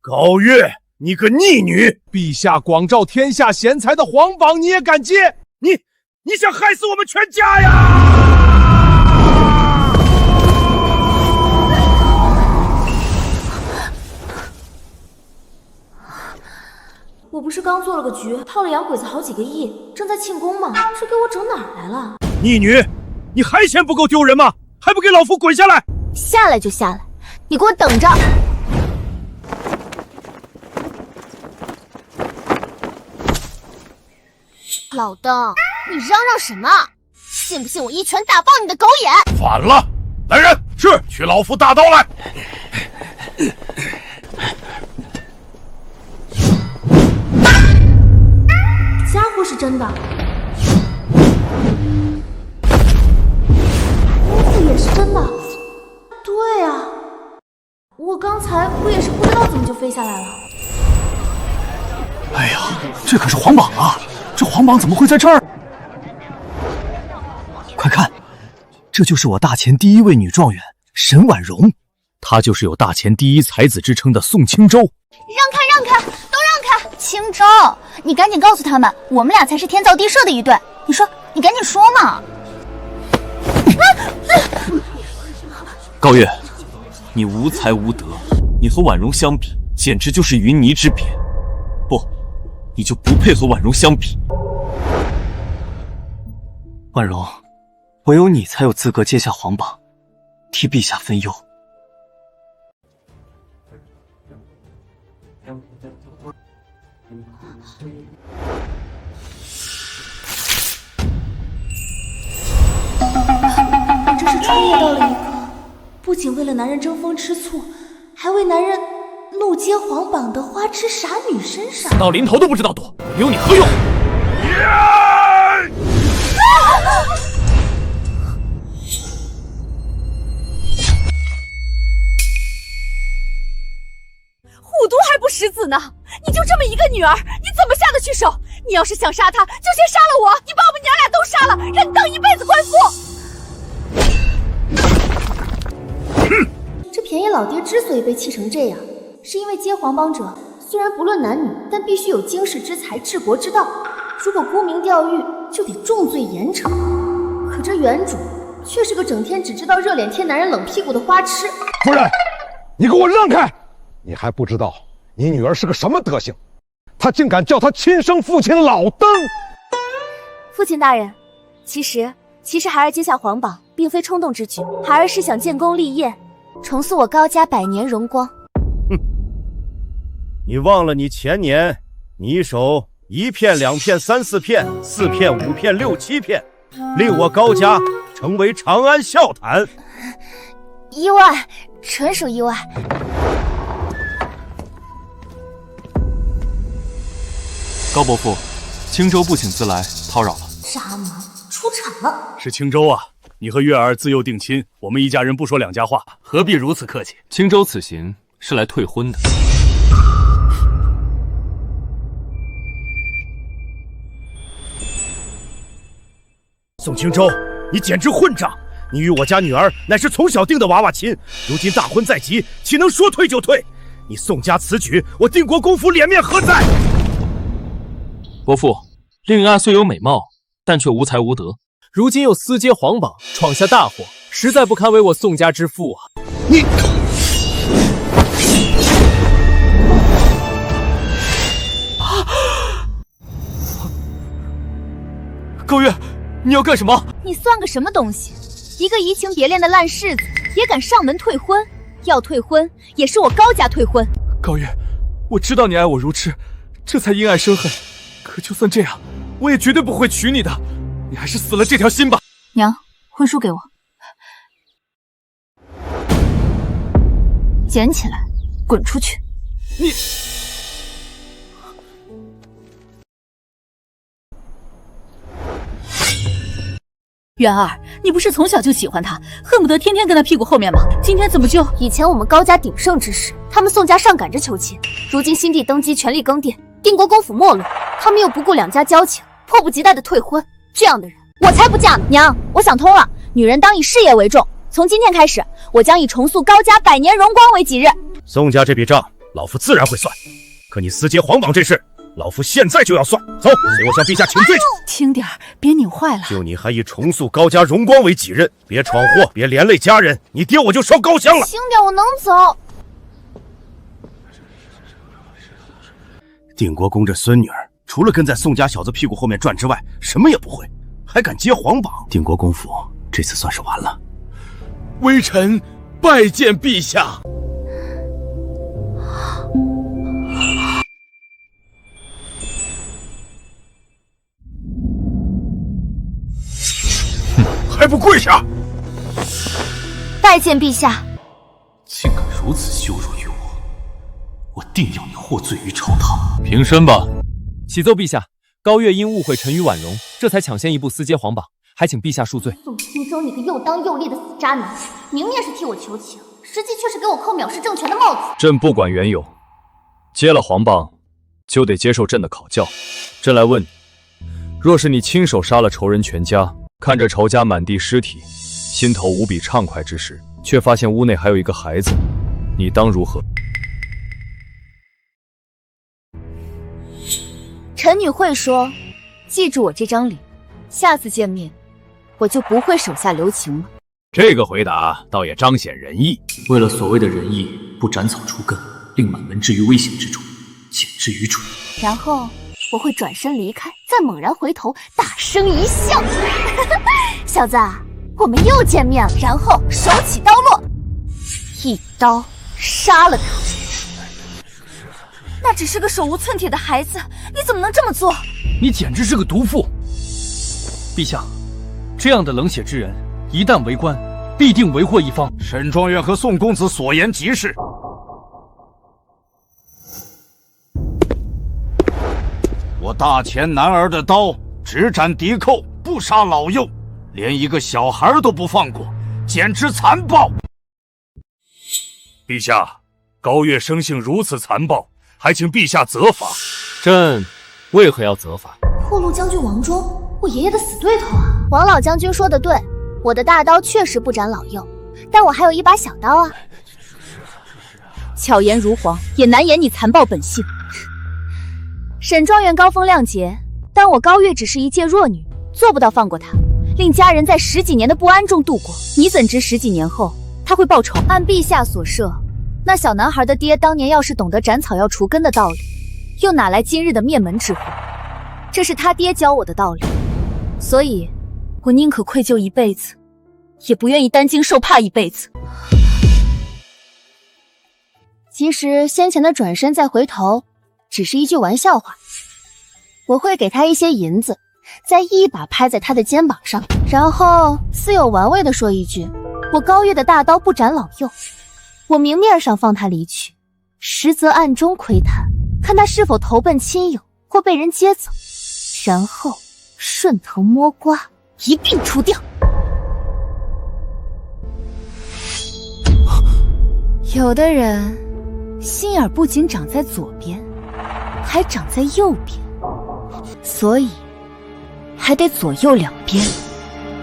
高月，你个逆女！陛下广召天下贤才的皇榜，你也敢接？你想害死我们全家呀！我不是刚做了个局，泡了洋鬼子好几个亿，正在庆功吗？这给我整哪儿来了？逆女，你还嫌不够丢人吗？还不给老夫滚下来！下来就下来，你给我等着！老邓，你嚷嚷什么？信不信我一拳打爆你的狗眼？反了！来人，是取老夫大刀来！家伙是真的，衣服也是真的。对啊，我刚才不也是不知道怎么就飞下来了？哎呀，这可是皇榜啊！这皇榜怎么会在这儿？快看，这就是我大前第一位女状元沈婉容，她就是有大前第一才子之称的宋青州。让开，都让开！青州，你赶紧告诉他们，我们俩才是天造地设的一对。你赶紧说嘛！高月，你无才无德，你和婉容相比，简直就是云泥之别。不，你就不配和婉容相比。婉容，唯有你才有资格接下皇榜，替陛下分忧。我真是穿越到了一个不仅为了男人争风吃醋，还为男人怒接皇榜的花痴傻女身上。到临头都不知道躲，留你何用？虎毒还不食子呢！你就这么一个女儿，你怎么下得去手？你要是想杀她，就先杀了我！你把我们娘俩都杀了，让你当一辈子官夫！这便宜老爹之所以被气成这样，是因为接皇榜者虽然不论男女，但必须有经世之才、治国之道。如果沽名钓誉，就得重罪严惩。可这原主却是个整天只知道热脸贴男人冷屁股的花痴。夫人，你给我让开！你还不知道你女儿是个什么德行，她竟敢叫她亲生父亲老登！父亲大人，其实孩儿接下皇榜，并非冲动之举，孩儿是想建功立业，重塑我高家百年荣光。哼，你忘了你前年你一手1片2片3、4片4片5片6、7片，令我高家成为长安笑谈。意外，纯属意外。高伯父，青州不请自来，叨扰了。渣男出场了！是青州啊，你和月儿自幼定亲，我们一家人不说两家话，何必如此客气？青州此行是来退婚的。宋青州，你简直混账！你与我家女儿乃是从小定的娃娃亲，如今大婚在即，岂能说退就退？你宋家此举，我定国公府脸面何在？伯父，令爱虽有美貌，但却无才无德，如今又私接皇榜，闯下大祸，实在不堪为我宋家之父啊！你，高月，你要干什么？你算个什么东西？一个移情别恋的烂柿子，也敢上门退婚？要退婚，也是我高家退婚。高月，我知道你爱我如痴，这才因爱生恨。可就算这样，我也绝对不会娶你的。你还是死了这条心吧。娘，婚书给我，捡起来，滚出去！你。元儿，你不是从小就喜欢他，恨不得天天跟他屁股后面吗？今天怎么就……以前我们高家鼎盛之时，他们宋家上赶着求亲，如今新帝登基，权力更迭，定国公府没落，他们又不顾两家交情，迫不及待的退婚。这样的人，我才不嫁呢！娘，我想通了，女人当以事业为重。从今天开始，我将以重塑高家百年荣光为己任。宋家这笔账老夫自然会算。可你私结皇榜这事，老夫现在就要算。走，随我向陛下请罪。轻点儿，别拧坏了。就你还以重塑高家荣光为己任，别闯祸，别连累家人，你爹我就烧高香了。轻点，我能走。定国公这孙女儿，除了跟在宋家小子屁股后面转之外，什么也不会，还敢接皇榜。定国公府这次算是完了。微臣拜见陛下。还不跪下！拜见陛下。竟敢如此羞辱于我定要你获罪于朝堂。平身吧。启奏陛下，高月因误会臣与婉容，这才抢先一步私接皇榜，还请陛下恕罪。宋青州，你个又当又立的死渣男，明面是替我求情，实际却是给我扣藐视政权的帽子。朕不管缘由，接了皇榜，就得接受朕的考教。朕来问你，若是你亲手杀了仇人全家，看着仇家满地尸体，心头无比畅快之时，却发现屋内还有一个孩子，你当如何？臣女会说，记住我这张脸，下次见面我就不会手下留情了。这个回答倒也彰显仁义。为了所谓的仁义，不斩草除根，令满门置于危险之中，简直愚蠢。然后我会转身离开，再猛然回头，大声一笑：“小子，我们又见面了。”然后手起刀落，一刀杀了他。那只是个手无寸铁的孩子，你怎么能这么做？你简直是个毒妇！陛下，这样的冷血之人，一旦为官，必定为祸一方。沈庄园和宋公子所言极是。我大前男儿的刀只斩敌寇，不杀老幼，连一个小孩都不放过，简直残暴。陛下，高月生性如此残暴，还请陛下责罚。朕为何要责罚？破路将军王忠，我爷爷的死对头啊！王老将军说的对，我的大刀确实不斩老幼，但我还有一把小刀啊。巧言如簧，也难掩你残暴本性。沈庄园高风亮节，但我高月只是一介弱女，做不到放过他，令家人在10几年的不安中度过。你怎知10几年后他会报仇？按陛下所设，那小男孩的爹当年要是懂得斩草要除根的道理，又哪来今日的灭门之祸？这是他爹教我的道理，所以我宁可愧疚一辈子，也不愿意担惊受怕一辈子。其实先前的转身再回头只是一句玩笑话，我会给他一些银子，再一把拍在他的肩膀上，然后似有玩味地说一句：我高月的大刀不斩老幼。我明面上放他离去，实则暗中窥探，看他是否投奔亲友或被人接走，然后顺藤摸瓜，一并除掉。有的人心眼不仅长在左边，还长在右边，所以还得左右两边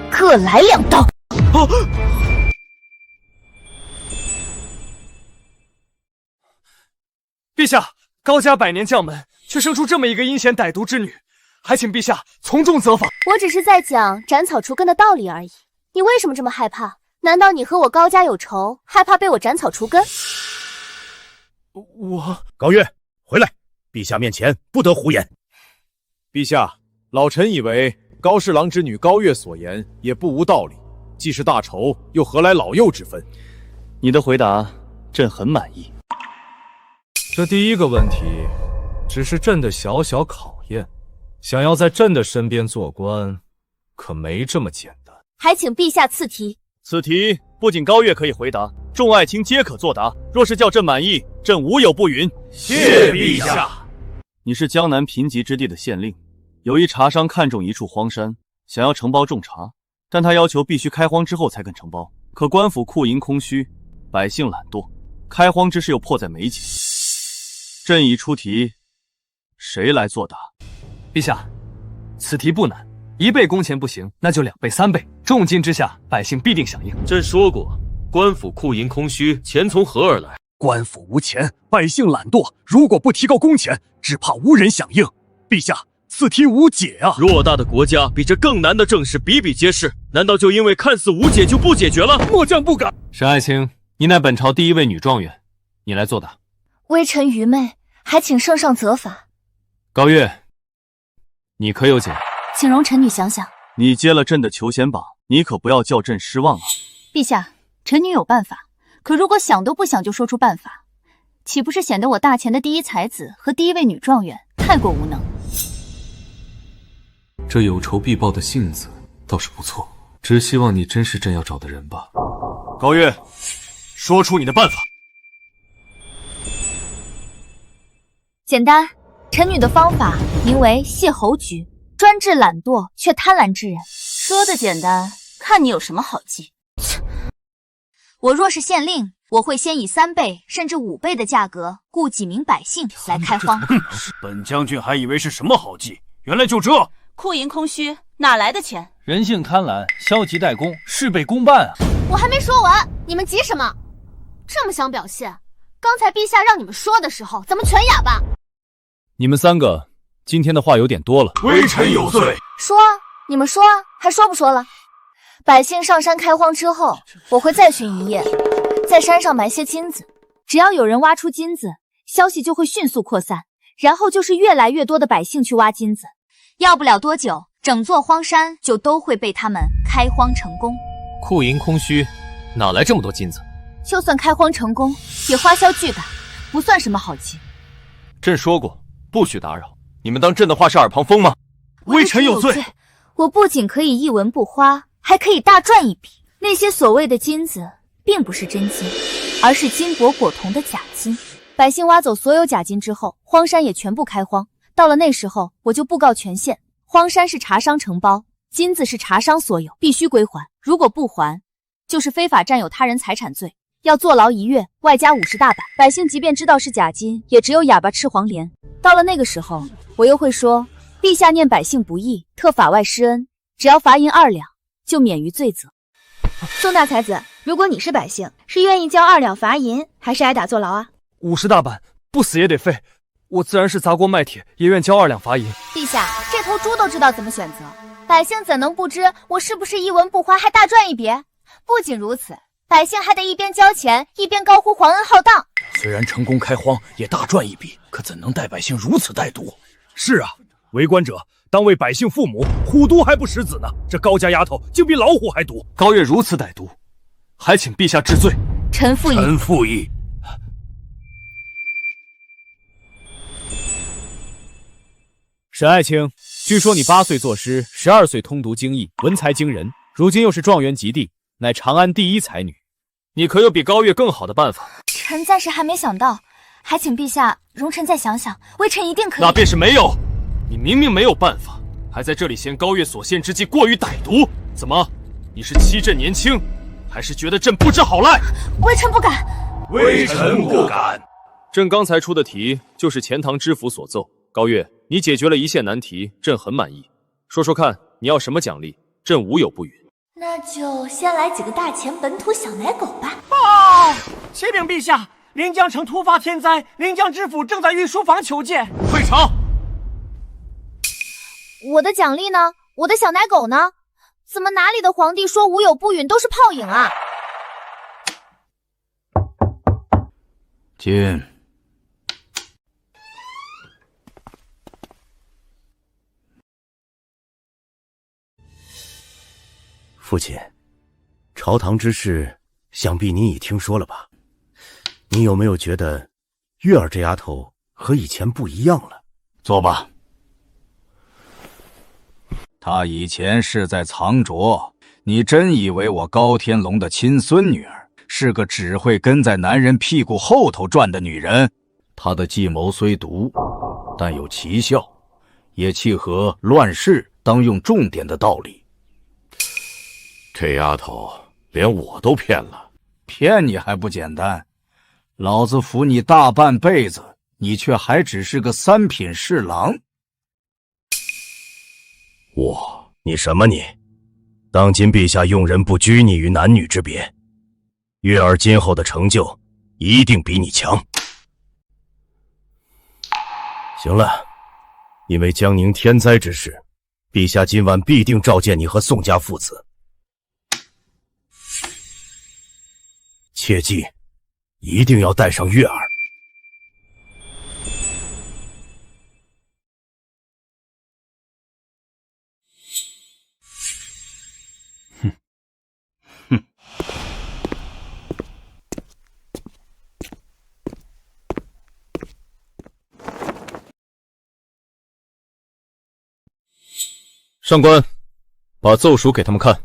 各来2刀。陛下，高家百年将门，却生出这么一个阴险歹毒之女，还请陛下从重责罚。我只是在讲斩草除根的道理而已，你为什么这么害怕？难道你和我高家有仇，害怕被我斩草除根？我高月，回来！陛下面前不得胡言。陛下，老臣以为高侍郎之女高月所言也不无道理，既是大仇，又何来老幼之分？你的回答，朕很满意。这第一个问题，只是朕的小小考验。想要在朕的身边做官，可没这么简单。还请陛下赐题。此题不仅高月可以回答，众爱卿皆可作答。若是叫朕满意，朕无有不允。谢陛下。你是江南贫瘠之地的县令，有一茶商看中一处荒山，想要承包种茶，但他要求必须开荒之后才肯承包。可官府库银空虚，百姓懒惰，开荒之事又迫在眉睫。朕已出题，谁来作答？陛下，此题不难，1倍工钱不行，那就2倍、3倍，重金之下，百姓必定响应。朕说过，官府库银空虚，钱从何而来？官府无钱，百姓懒惰，如果不提高工钱，只怕无人响应。陛下，此题无解啊！偌大的国家，比这更难的政事比比皆是，难道就因为看似无解就不解决了？末将不敢。沈爱卿，你乃本朝第一位女状元，你来作答。微臣愚昧，还请圣上责罚。高月，你可有解？请容臣女想想。你接了朕的求贤榜，你可不要叫朕失望啊！陛下，臣女有办法，可如果想都不想就说出办法，岂不是显得我大前的第一才子和第一位女状元太过无能？这有仇必报的性子倒是不错，只希望你真是朕要找的人吧。高月，说出你的办法。简单，臣女的方法名为谢侯局，专治懒惰却贪婪之人。说的简单，看你有什么好计。我若是县令，我会先以3倍甚至5倍的价格雇几名百姓来开荒。本将军还以为是什么好计，原来就这。库银空虚，哪来的钱？人性贪婪，消极怠工，事倍功半啊！我还没说完，你们急什么？这么想表现？刚才陛下让你们说的时候，咱们全哑巴。你们3个今天的话有点多了。微臣有罪。说啊，你们说啊，还说不说了？百姓上山开荒之后，我会再巡一夜，在山上埋些金子。只要有人挖出金子，消息就会迅速扩散，然后就是越来越多的百姓去挖金子。要不了多久，整座荒山就都会被他们开荒成功。库银空虚，哪来这么多金子？就算开荒成功，也花销巨大，不算什么好计。朕说过，不许打扰。你们当朕的话是耳旁风吗？微臣有罪。我不仅可以一文不花，还可以大赚一笔。那些所谓的金子，并不是真金，而是金箔裹铜的假金。百姓挖走所有假金之后，荒山也全部开荒。到了那时候，我就布告全县，荒山是茶商承包，金子是茶商所有，必须归还。如果不还，就是非法占有他人财产罪，要坐牢1月，外加50大板。百姓即便知道是假金，也只有哑巴吃黄连。到了那个时候，我又会说，陛下念百姓不义，特法外施恩，只要罚银2两，就免于罪责。宋大才子，如果你是百姓，是愿意交2两罚银，还是挨打坐牢啊？50大板，不死也得废。我自然是砸锅卖铁，也愿交2两罚银。陛下，这头猪都知道怎么选择，百姓怎能不知我是不是一文不花还大赚一笔？不仅如此，百姓还得一边交钱，一边高呼皇恩浩荡。虽然成功开荒也大赚一笔，可怎能待百姓如此怠惰？是啊，为官者当为百姓父母，虎毒还不食子呢。这高家丫头竟比老虎还毒。高月如此歹毒，还请陛下治罪。臣附议。臣附议。沈爱卿，据说你8岁作诗，12岁通读经义，文才惊人，如今又是状元及第，乃长安第一才女。你可有比高月更好的办法？臣暂时还没想到，还请陛下容臣再想想，微臣一定可以。那便是没有。你明明没有办法，还在这里嫌高月所献之计过于歹毒，怎么？你是欺朕年轻，还是觉得朕不知好赖？微臣不敢。微臣不敢。朕刚才出的题就是钱塘知府所奏。高月，你解决了一线难题，朕很满意。说说看，你要什么奖励？朕无有不允。那就先来几个大钱本土小奶狗吧。报！启禀陛下，临江城突发天灾，临江知府正在御书房求见。退场。我的奖励呢？我的小奶狗呢？怎么哪里的皇帝说无有不允都是泡影啊？进。父亲，朝堂之事，想必你已听说了吧？你有没有觉得月儿这丫头和以前不一样了？坐吧。她以前是在藏拙，你真以为我高天龙的亲孙女儿是个只会跟在男人屁股后头转的女人？她的计谋虽毒，但有奇效，也契合乱世当用重点的道理。这丫头连我都骗了，骗你还不简单？老子服你大半辈子，你却还只是个3品侍郎。你什么你？当今陛下用人不拘泥于男女之别，月儿今后的成就，一定比你强。行了，因为江宁天灾之事，陛下今晚必定召见你和宋家父子。切记，一定要带上月儿。上官，把奏书给他们看。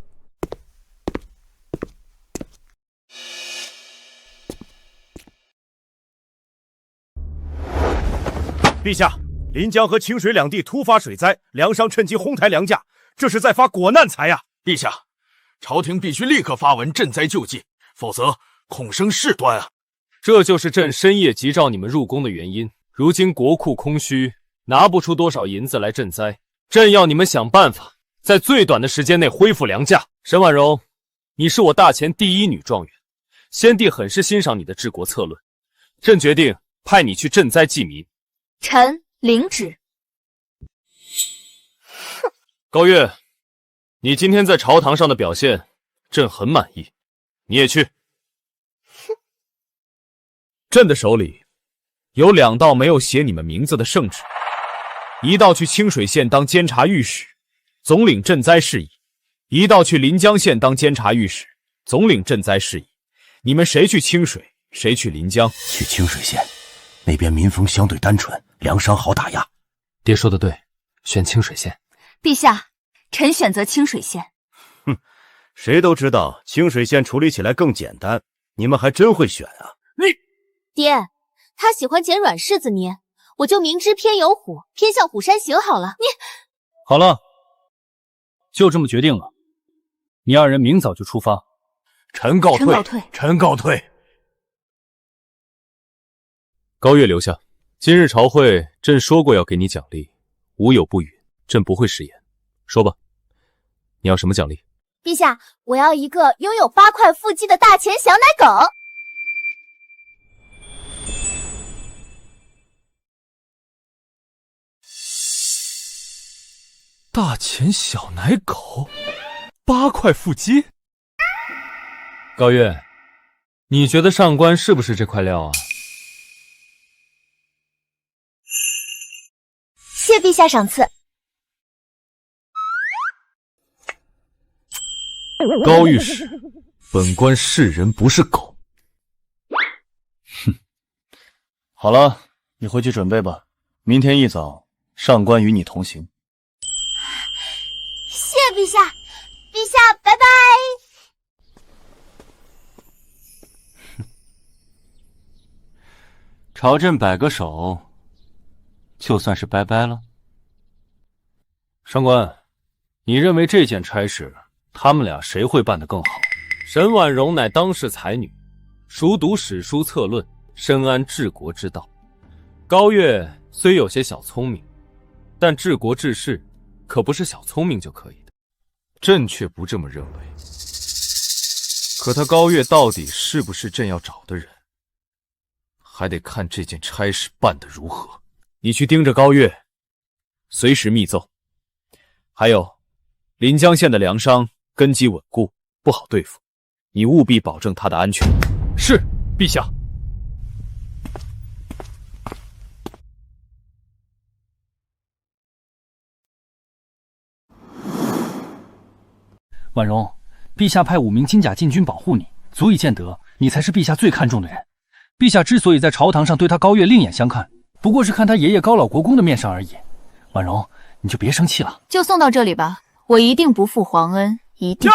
陛下，临江和清水两地突发水灾，粮商趁机哄抬粮价，这是在发国难财呀！陛下，朝廷必须立刻发文赈灾救济，否则恐生事端啊！这就是朕深夜急召你们入宫的原因。如今国库空虚，拿不出多少银子来赈灾。朕要你们想办法，在最短的时间内恢复粮价。沈婉容，你是我大前第一女状元，先帝很是欣赏你的治国策论，朕决定派你去赈灾济民。臣领旨。高月，你今天在朝堂上的表现，朕很满意，你也去。朕的手里有2道没有写你们名字的圣旨。一道去清水县当监察御史，总领赈灾事宜；一道去临江县当监察御史，总领赈灾事宜。你们谁去清水，谁去临江？去清水县，那边民风相对单纯，粮商好打压。爹说的对，选清水县。陛下，臣选择清水县。哼，谁都知道清水县处理起来更简单，你们还真会选啊！爹，他喜欢捡软柿子捏。我就明知偏有虎，偏向虎山行好了。你好了，就这么决定了。你2人明早就出发。臣告退。臣告退。高月留下。今日朝会，朕说过要给你奖励，无有不允，朕不会食言。说吧，你要什么奖励？陛下，我要一个拥有8块腹肌的大钱小奶狗。大钱小奶狗，8块腹肌。高月，你觉得上官是不是这块料啊？谢陛下赏赐。高御史，本官是人不是狗。哼，好了，你回去准备吧，明天一早上官与你同行。谢陛下，陛下拜拜。朝朕摆个手，就算是拜拜了。上官，你认为这件差事，他们俩谁会办得更好？沈婉容乃当世才女，熟读史书策论，深谙治国之道。高月虽有些小聪明，但治国治世可不是小聪明就可以的。朕却不这么认为。可他高月到底是不是朕要找的人，还得看这件差事办得如何。你去盯着高月，随时密奏。还有，临江县的粮商根基稳固，不好对付，你务必保证他的安全。是，陛下。婉容，陛下派5名金甲禁军保护你，足以见得你才是陛下最看重的人。陛下之所以在朝堂上对他高月另眼相看，不过是看他爷爷高老国公的面上而已。婉容，你就别生气了。就送到这里吧，我一定不负皇恩，一定。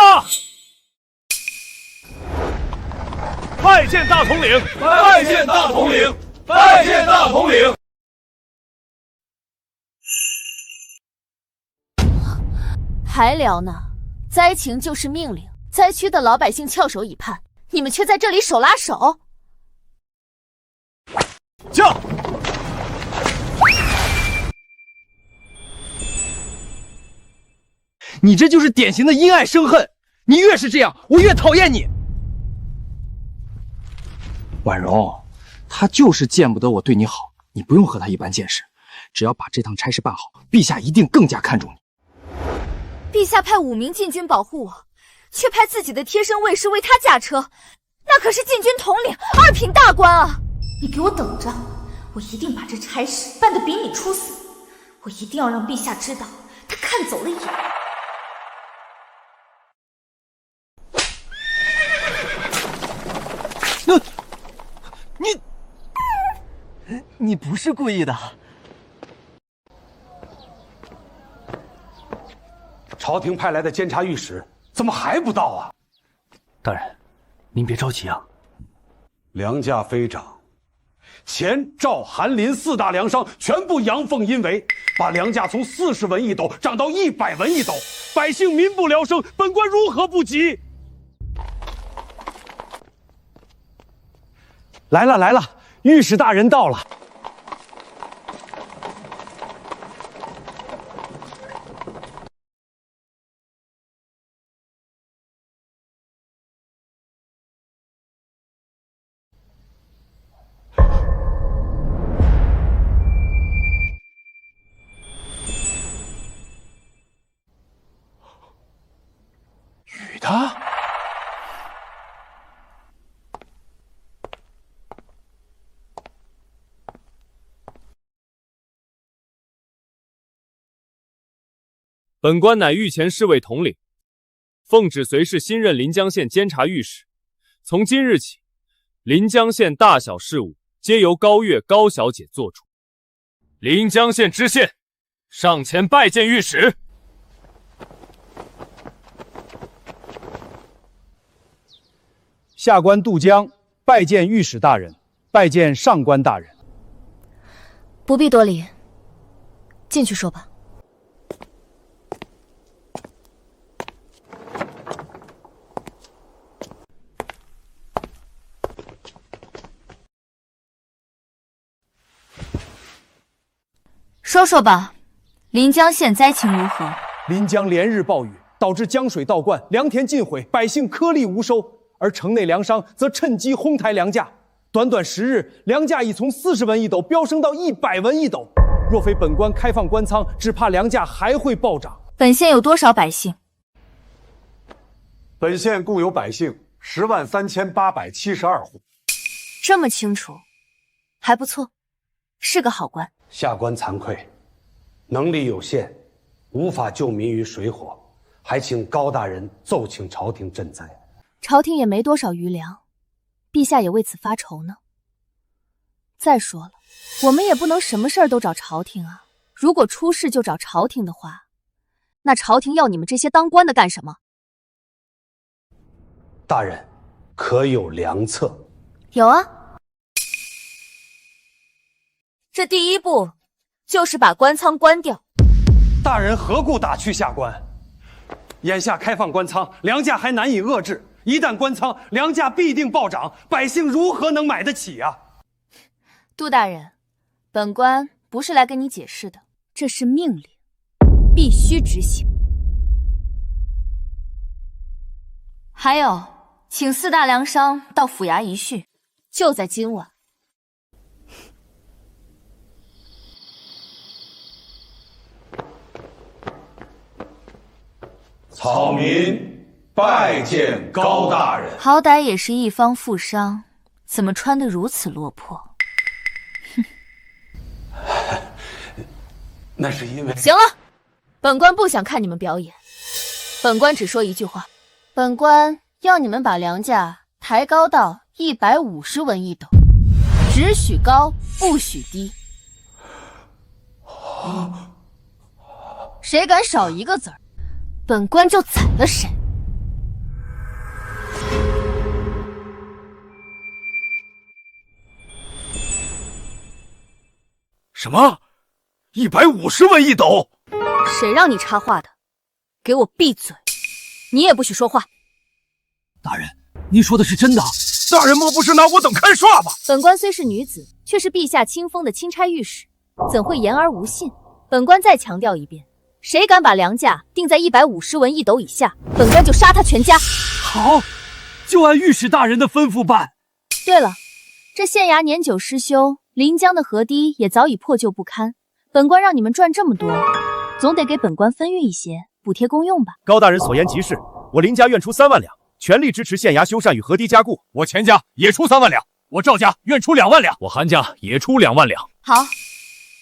拜见大统领！拜见大统领！拜见大统领！还聊呢？灾情就是命令，灾区的老百姓翘首以盼，你们却在这里手拉手。驾！你这就是典型的因爱生恨，你越是这样，我越讨厌你。婉容，他就是见不得我对你好，你不用和他一般见识。只要把这趟差事办好，陛下一定更加看重你。陛下派5名禁军保护我，却派自己的贴身卫士为他驾车，那可是禁军统领2品大官啊！你给我等着，我一定把这差事办得比你出色。我一定要让陛下知道，他看走了眼。你不是故意的。朝廷派来的监察御史怎么还不到啊？大人，您别着急啊。粮价飞涨，前赵、韩、林4大粮商全部阳奉阴违，把粮价从40文一斗涨到100文一斗，百姓民不聊生，本官如何不急？来了来了，御史大人到了。雨的。本官乃御前侍卫统领，奉旨随侍新任临江县监察御史。从今日起，临江县大小事务皆由高月高小姐做主。临江县知县上前拜见御史。下官杜江拜见御史大人，拜见上官大人。不必多礼，进去说吧。说说吧，临江县灾情如何？临江连日暴雨，导致江水倒灌，良田尽毁，百姓颗粒无收。而城内粮商则趁机哄抬粮价，短短10日，粮价已从40文一斗飙升到100文一斗。若非本官开放官仓，只怕粮价还会暴涨。本县有多少百姓？本县共有百姓103872户。这么清楚，还不错，是个好官。下官惭愧，能力有限，无法救民于水火，还请高大人奏请朝廷赈灾。朝廷也没多少余粮，陛下也为此发愁呢。再说了，我们也不能什么事儿都找朝廷啊。如果出事就找朝廷的话，那朝廷要你们这些当官的干什么？大人，可有良策？有啊。这第一步就是把官仓关掉。大人何故打趣下官？眼下开放官仓，粮价还难以遏制。一旦关仓，粮价必定暴涨，百姓如何能买得起啊？杜大人，本官不是来跟你解释的，这是命令，必须执行。还有，请4大粮商到府衙一叙，就在今晚。草民拜见高大人。好歹也是一方富商，怎么穿得如此落魄？哼！那是因为……行了，本官不想看你们表演。本官只说一句话：本官要你们把粮价抬高到150文一斗，只许高，不许低。谁敢少一个字儿，本官就宰了谁。什么？150文一斗？谁让你插话的？给我闭嘴！你也不许说话。大人，您说的是真的？大人莫不是拿我等看耍吧？本官虽是女子，却是陛下亲封的钦差御史，怎会言而无信？本官再强调一遍，谁敢把粮价定在150文一斗以下，本官就杀他全家。好，就按御史大人的吩咐办。对了，这县衙年久失修，临江的河堤也早已破旧不堪。本官让你们赚这么多，总得给本官分运一些，补贴公用吧。高大人所言极是，我林家愿出3万两，全力支持县衙修缮与河堤加固。我钱家也出3万两，我赵家愿出2万两，我韩家也出2万两。好，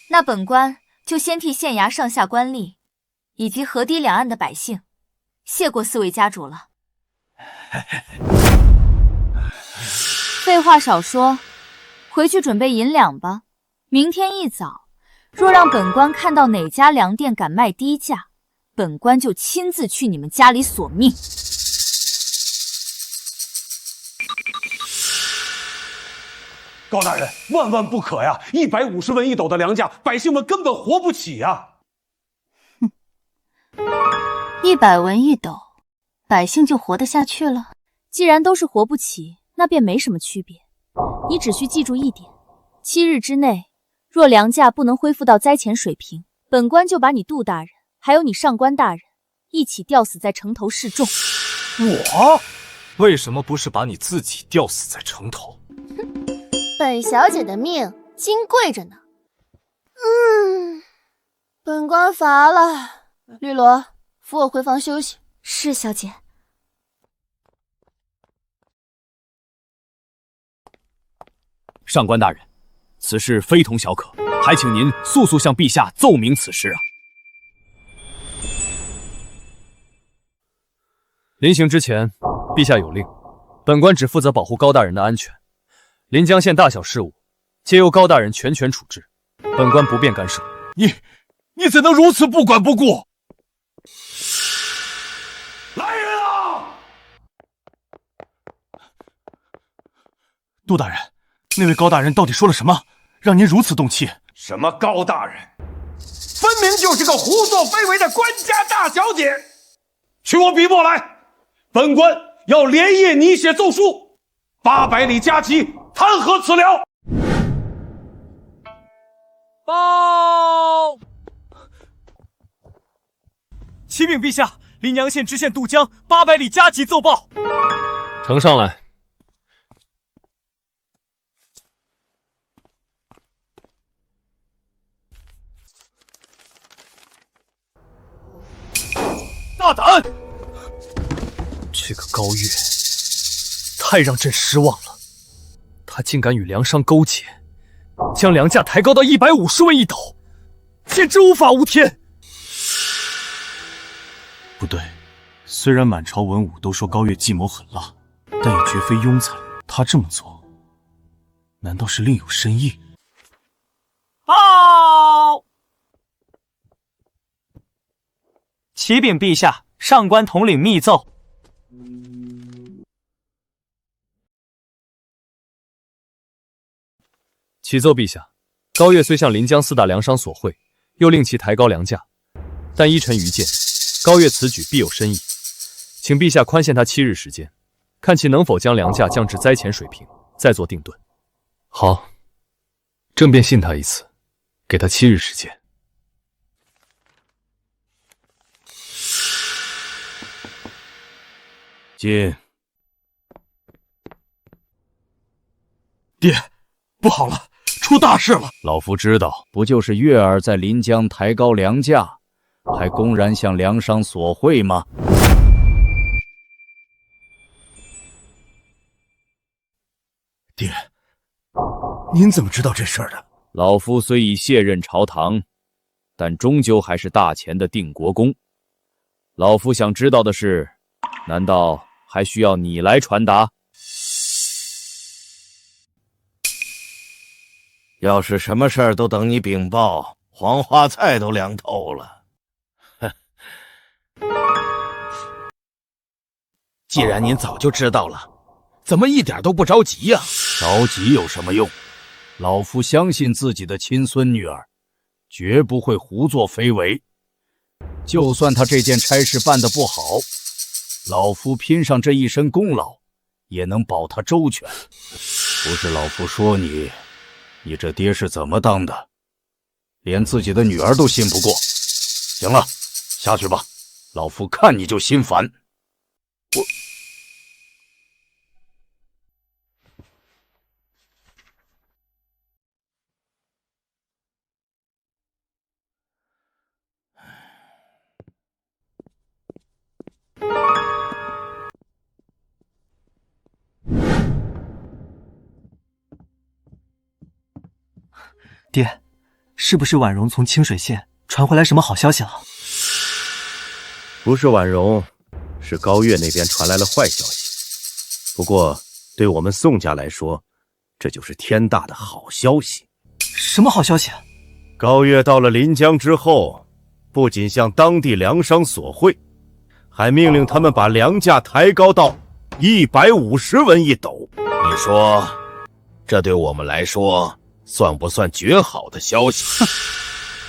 那本官就先替县衙上下官吏以及河堤两岸的百姓谢过4位家主了。废话少说，回去准备银两吧。明天一早，若让本官看到哪家粮店敢卖低价，本官就亲自去你们家里索命。高大人，万万不可呀！150文1斗的粮价，百姓们根本活不起呀！100文1斗，百姓就活得下去了？既然都是活不起，那便没什么区别。你只需记住一点：7日之内，若粮价不能恢复到灾前水平，本官就把你杜大人还有你上官大人一起吊死在城头示众。我为什么不是把你自己吊死在城头？本小姐的命金贵着呢。本官乏了，绿萝，扶我回房休息。是，小姐。上官大人，此事非同小可，还请您速速向陛下奏明此事啊！临行之前，陛下有令，本官只负责保护高大人的安全，临江县大小事务皆由高大人全权处置，本官不便干涉。你怎能如此不管不顾？来人啊！杜大人，那位高大人到底说了什么，让您如此动气？什么高大人？分明就是个胡作非为的官家大小姐！取我笔墨来，本官要连夜拟写奏书，800里加急弹劾此僚。报！启禀陛下，临阳县知县渡江800里加急奏报。呈上来。大胆！这个高月太让朕失望了，他竟敢与粮商勾结，将粮价抬高到150文1斗，简直无法无天。不对，虽然满朝文武都说高月计谋狠辣，但也绝非庸才。他这么做，难道是另有深意？报！启禀陛下，上官统领密奏。启奏陛下，高月虽向临江4大粮商索贿，又令其抬高粮价，但依臣愚见，高月此举必有深意，请陛下宽限他7日时间，看其能否将粮价降至灾前水平，再做定断。好，朕便信他一次，给他7日时间。进。爹，不好了，出大事了！老夫知道，不就是月儿在临江抬高粮价，还公然向粮商索贿吗？爹，您怎么知道这事儿的？老夫虽已卸任朝堂，但终究还是大前的定国公。老夫想知道的是，难道还需要你来传达？要是什么事儿都等你禀报，黄花菜都凉透了。既然您早就知道了，怎么一点都不着急呀？着急有什么用？老夫相信自己的亲孙女儿，绝不会胡作非为。就算她这件差事办得不好，老夫拼上这一身功劳，也能保她周全。不是老夫说你，你这爹是怎么当的？连自己的女儿都信不过。行了，下去吧，老夫看你就心烦。爹，是不是婉容从清水县传回来什么好消息了？不是婉容，是高月那边传来了坏消息。不过对我们宋家来说，这就是天大的好消息。什么好消息？高月到了临江之后，不仅向当地粮商索贿，还命令他们把粮价抬高到150文一斗。你说，这对我们来说算不算绝好的消息？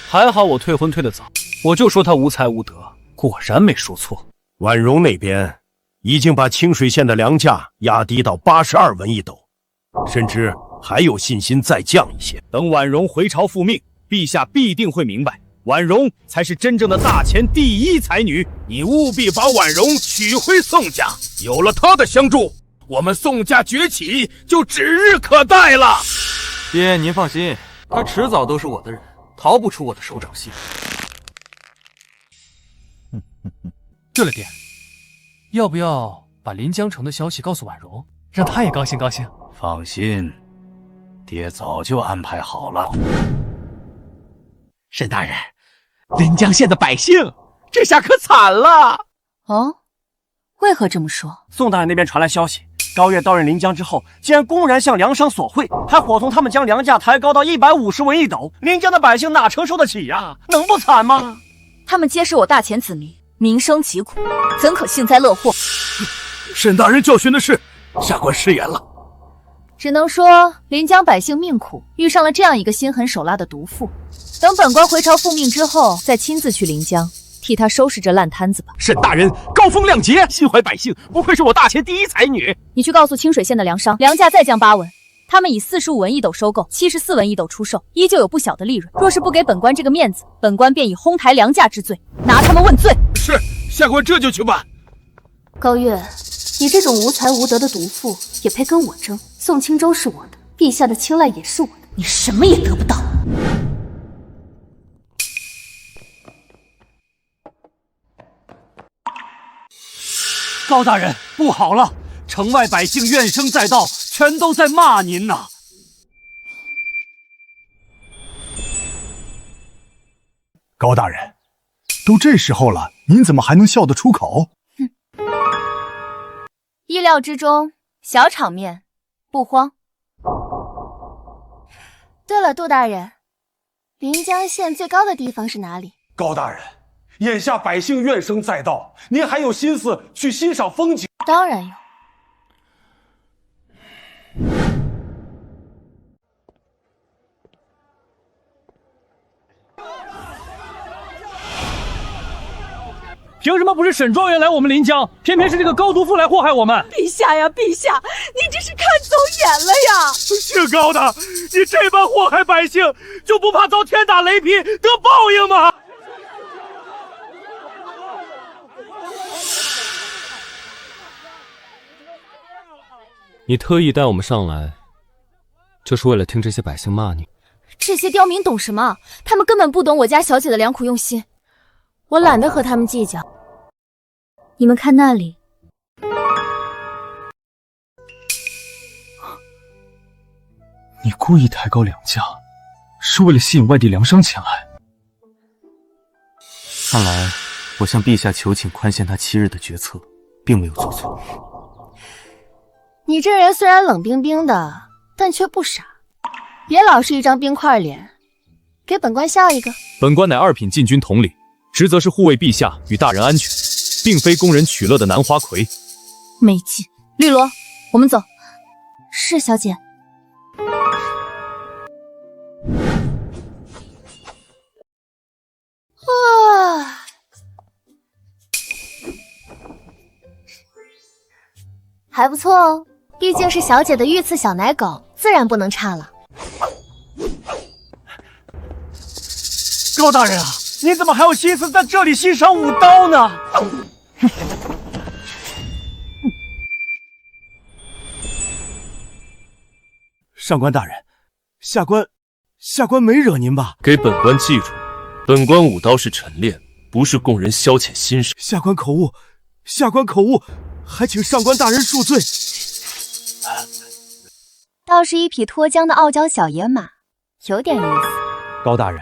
还好我退婚退得早，我就说他无才无德，果然没说错。婉容那边已经把清水县的粮价压低到82文一斗，甚至还有信心再降一些。等婉容回朝复命，陛下必定会明白，婉容才是真正的大钱第一才女。你务必把婉容娶回宋家，有了她的相助，我们宋家崛起就指日可待了。爹，您放心，她迟早都是我的人，逃不出我的手掌心。对了，爹，要不要把临江城的消息告诉婉容，让她也高兴高兴？放心，爹早就安排好了。沈大人，临江县的百姓这下可惨了。哦，为何这么说？宋大人那边传来消息，高月到任临江之后，竟然公然向粮商索贿，还伙同他们将粮价抬高到150文一斗。临江的百姓哪承受得起呀？能不惨吗？他们皆是我大钱子民，民生疾苦，怎可幸灾乐祸？沈大人教训的是，下官失言了。只能说临江百姓命苦，遇上了这样一个心狠手辣的毒妇。等本官回朝复命之后，再亲自去临江，替他收拾这烂摊子吧。沈大人高风亮节，心怀百姓，不愧是我大钱第一才女。你去告诉清水县的粮商，粮价再降8文，他们以45文一斗收购，74文一斗出售，依旧有不小的利润。若是不给本官这个面子，本官便以哄抬粮价之罪拿他们问罪。是，下官这就去办。高月，你这种无才无德的毒妇也配跟我争？宋清州是我的，陛下的青睐也是我的，你什么也得不到。高大人，不好了！城外百姓怨声载道，全都在骂您呐。高大人，都这时候了，您怎么还能笑得出口？意料之中，小场面，不慌。对了，杜大人，临江县最高的地方是哪里？高大人，眼下百姓怨声载道，您还有心思去欣赏风景？当然有。凭什么不是沈庄园来我们临江，偏偏是这个高毒妇来祸害我们？陛下呀，陛下，你这是看走眼了呀！姓高的，你这般祸害百姓，就不怕遭天打雷劈得报应吗？你特意带我们上来，就是为了听这些百姓骂你？这些刁民懂什么？他们根本不懂我家小姐的良苦用心，我懒得和他们计较。你们看那里，你故意抬高粮价，是为了吸引外地粮商前来。看来我向陛下求请宽限他7日的决策，并没有做错。你这人虽然冷冰冰的，但却不傻，别老是一张冰块脸，给本官笑一个。本官乃2品禁军统领，职责是护卫陛下与大人安全，并非供人取乐的南花魁。没劲。绿萝，我们走。是，小姐。还不错哦，毕竟是小姐的御赐小奶狗，自然不能差了。高大人啊，你怎么还有心思在这里欣赏武刀呢？上官大人，下官没惹您吧？给本官记住，本官武刀是晨练，不是供人消遣心神。下官口误，还请上官大人恕罪。倒是一匹脱缰的傲娇小野马，有点意思。高大人，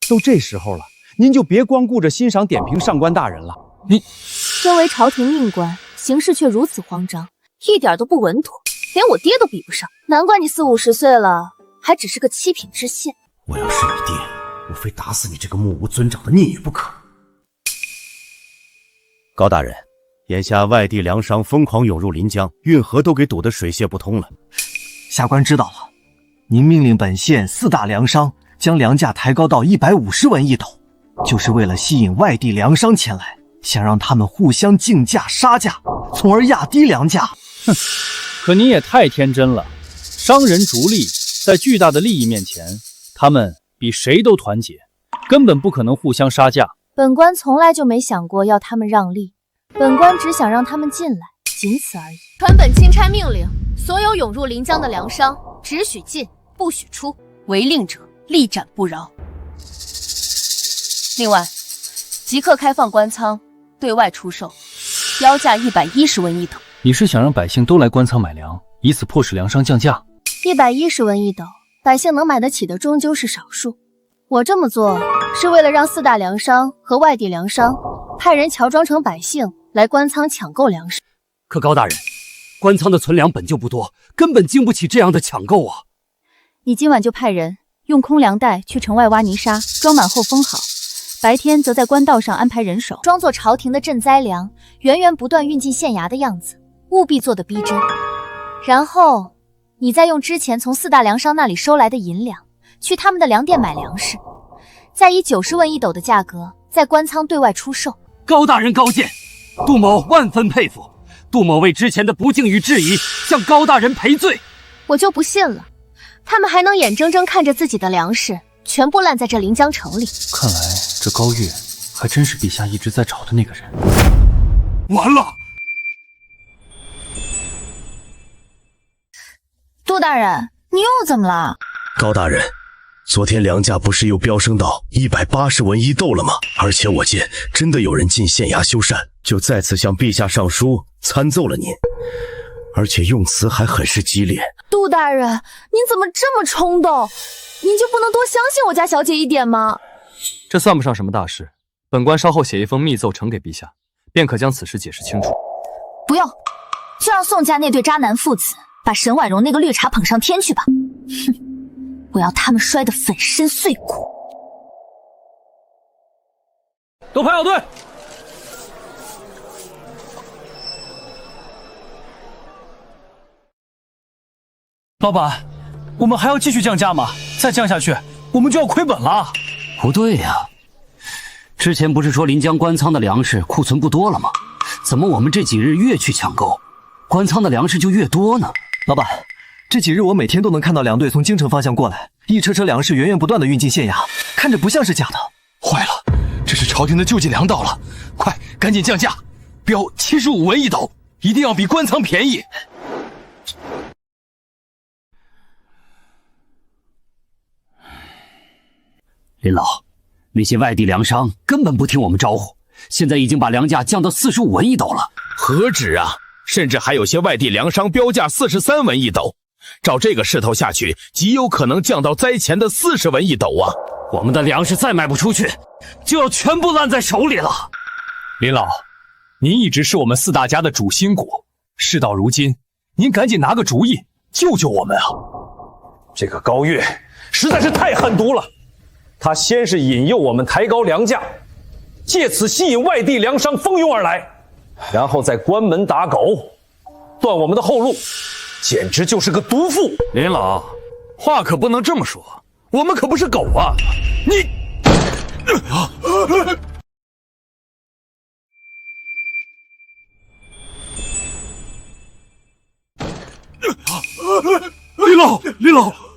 都这时候了，您就别光顾着欣赏点评上官大人了。身为朝廷命官，行事却如此慌张，一点都不稳妥，连我爹都比不上。难怪你40、50岁了，还只是个7品知县。我要是你爹，我非打死你这个目无尊长的逆女不可。高大人，眼下外地粮商疯狂涌入临江，运河都给堵得水泄不通了。下官知道了，您命令本县4大粮商将粮价抬高到150文一斗，就是为了吸引外地粮商前来，想让他们互相竞价杀价，从而压低粮价。哼，可你也太天真了。商人逐利，在巨大的利益面前，他们比谁都团结，根本不可能互相杀价。本官从来就没想过要他们让利，本官只想让他们进来，仅此而已。传本钦差命令，所有涌入临江的粮商，只许进，不许出，违令者立斩不饶。另外，即刻开放官仓，对外出售，标价110文一斗。你是想让百姓都来官仓买粮，以此迫使粮商降价？110文一斗，百姓能买得起的终究是少数。我这么做是为了让4大粮商和外地粮商派人乔装成百姓来官仓抢购粮食。可高大人，官仓的存粮本就不多，根本经不起这样的抢购啊！你今晚就派人用空粮袋去城外挖泥沙，装满后封好，白天则在官道上安排人手，装作朝廷的赈灾粮，源源不断运进县衙的样子，务必做得逼真。然后你再用之前从4大粮商那里收来的银两，去他们的粮店买粮食，再以90文一斗的价格在官仓对外出售。高大人高见，杜某万分佩服。杜某为之前的不敬与质疑，向高大人赔罪。我就不信了，他们还能眼睁睁看着自己的粮食全部烂在这临江城里。看来这高月还真是陛下一直在找的那个人。完了！杜大人，你又怎么了？高大人，昨天粮价不是又飙升到180文一斗了吗？而且我见真的有人进县衙修缮，就再次向陛下上书参奏了您，而且用词还很是激烈。杜大人，您怎么这么冲动？您就不能多相信我家小姐一点吗？这算不上什么大事，本官稍后写一封密奏呈给陛下，便可将此事解释清楚。不用，就让宋家那对渣男父子把沈婉容那个绿茶捧上天去吧。哼，我要他们摔得粉身碎骨。都排好队。老板，我们还要继续降价吗？再降下去，我们就要亏本了。不对呀，之前不是说临江官仓的粮食库存不多了吗？怎么我们这几日越去抢购，官仓的粮食就越多呢？老板，这几日我每天都能看到粮队从京城方向过来，一车车粮食源源不断的运进县衙，看着不像是假的。坏了，这是朝廷的救济粮到了，快赶紧降价，标75文一斗，一定要比官仓便宜。林老，那些外地粮商根本不听我们招呼，现在已经把粮价降到45文一斗了。何止啊，甚至还有些外地粮商标价43文一斗，照这个势头下去，极有可能降到灾前的40文一斗啊！我们的粮食再卖不出去，就要全部烂在手里了。林老，您一直是我们4大家的主心骨，事到如今，您赶紧拿个主意，救救我们啊！这个高月实在是太狠毒了。他先是引诱我们抬高粮价，借此吸引外地粮商蜂拥而来，然后再关门打狗，断我们的后路，简直就是个毒妇。林老，话可不能这么说，我们可不是狗啊！你，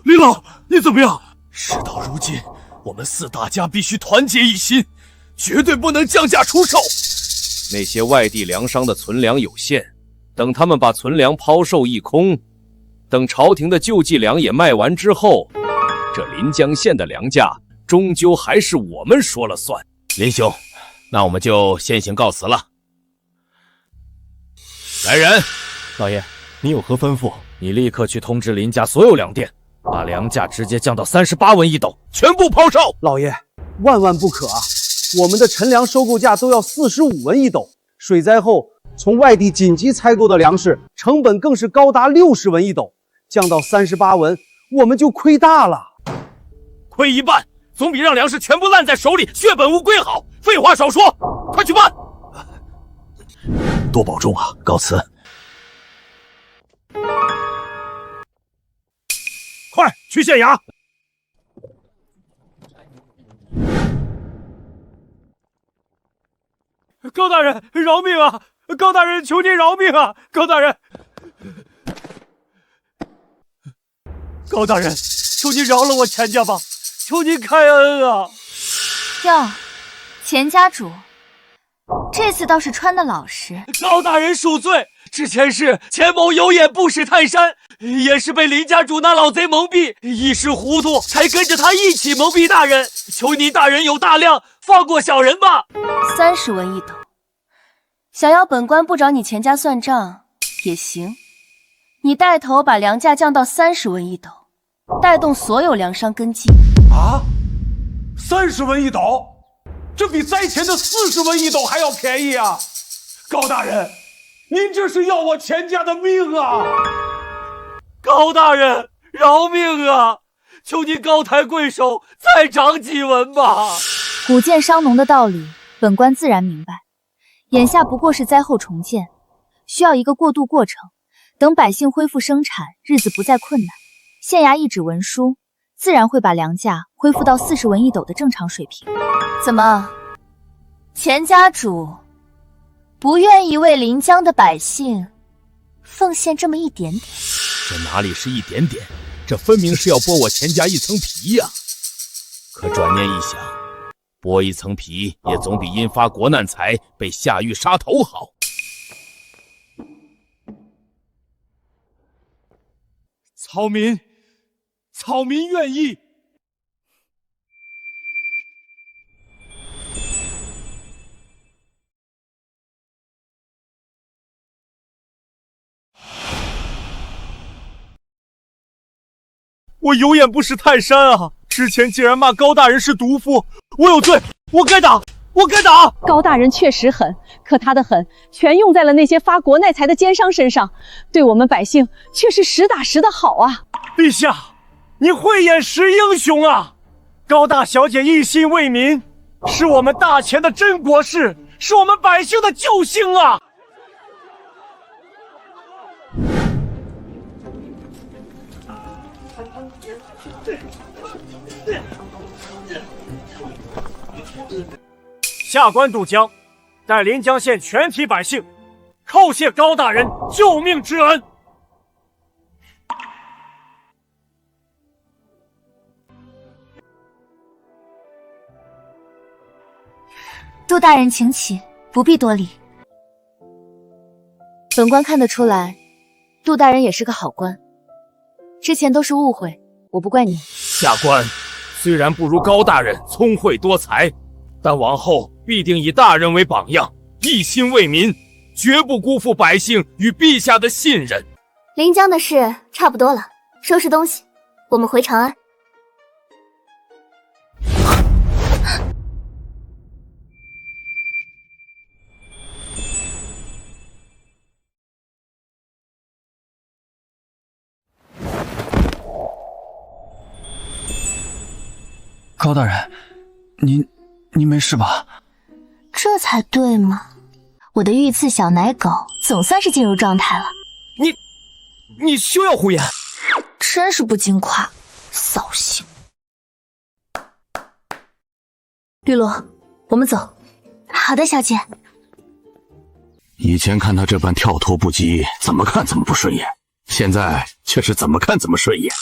林老，你怎么样？事到如今，我们4大家必须团结一心，绝对不能降价出售。那些外地粮商的存粮有限，等他们把存粮抛售一空，等朝廷的救济粮也卖完之后，这临江县的粮价终究还是我们说了算。林兄，那我们就先行告辞了。来人，老爷，你有何吩咐？你立刻去通知林家所有粮店，把粮价直接降到38文一斗，全部抛售。老爷，万万不可啊！我们的陈粮收购价都要45文一斗，水灾后从外地紧急采购的粮食成本更是高达60文一斗，降到38文，我们就亏大了。亏一半，总比让粮食全部烂在手里血本无归好。废话少说，快去办！多保重啊，告辞。快去县衙！高大人，饶命啊！高大人，求您饶命啊！高大人，高大人，求您饶了我钱家吧！求您开恩啊！哟，钱家主，这次倒是穿的老实。高大人恕罪，之前是钱某有眼不识泰山，也是被林家主那老贼蒙蔽，一时糊涂，才跟着他一起蒙蔽大人。求您大人有大量，放过小人吧。30文一斗，想要本官不找你钱家算账也行。你带头把粮价降到30文一斗，带动所有粮商跟进。啊，30文一斗，这比灾前的40文一斗还要便宜啊！高大人，您这是要我钱家的命啊！高大人，饶命啊！求您高抬贵手，再涨几文吧。谷贱伤农的道理，本官自然明白。眼下不过是灾后重建，需要一个过渡过程。等百姓恢复生产，日子不再困难，县衙一纸文书，自然会把粮价恢复到40文一斗的正常水平。怎么，钱家主不愿意为临江的百姓奉献这么一点点？这哪里是一点点，这分明是要剥我钱家一层皮呀！可转念一想，剥一层皮也总比因发国难财被下狱杀头好。草民愿意。我有眼不识泰山啊！之前竟然骂高大人是毒妇，我有罪，我该打！高大人确实狠，可他的狠全用在了那些发国难财的奸商身上，对我们百姓却是实打实的好啊！陛下，你慧眼识英雄啊！高大小姐一心为民，是我们大钱的真国士，是我们百姓的救星啊！下官渡江，带临江县全体百姓叩谢高大人救命之恩。杜大人请起，不必多礼。本官看得出来，杜大人也是个好官。之前都是误会，我不怪你。下官虽然不如高大人聪慧多才，但往后必定以大人为榜样，一心为民，绝不辜负百姓与陛下的信任。临江的事差不多了，收拾东西，我们回长安。高大人，您没事吧？这才对嘛！我的御赐小奶狗总算是进入状态了。你休要胡言！真是不经夸，扫兴。绿萝，我们走。好的，小姐。以前看他这般跳脱不羁，怎么看怎么不顺眼，现在却是怎么看怎么顺眼。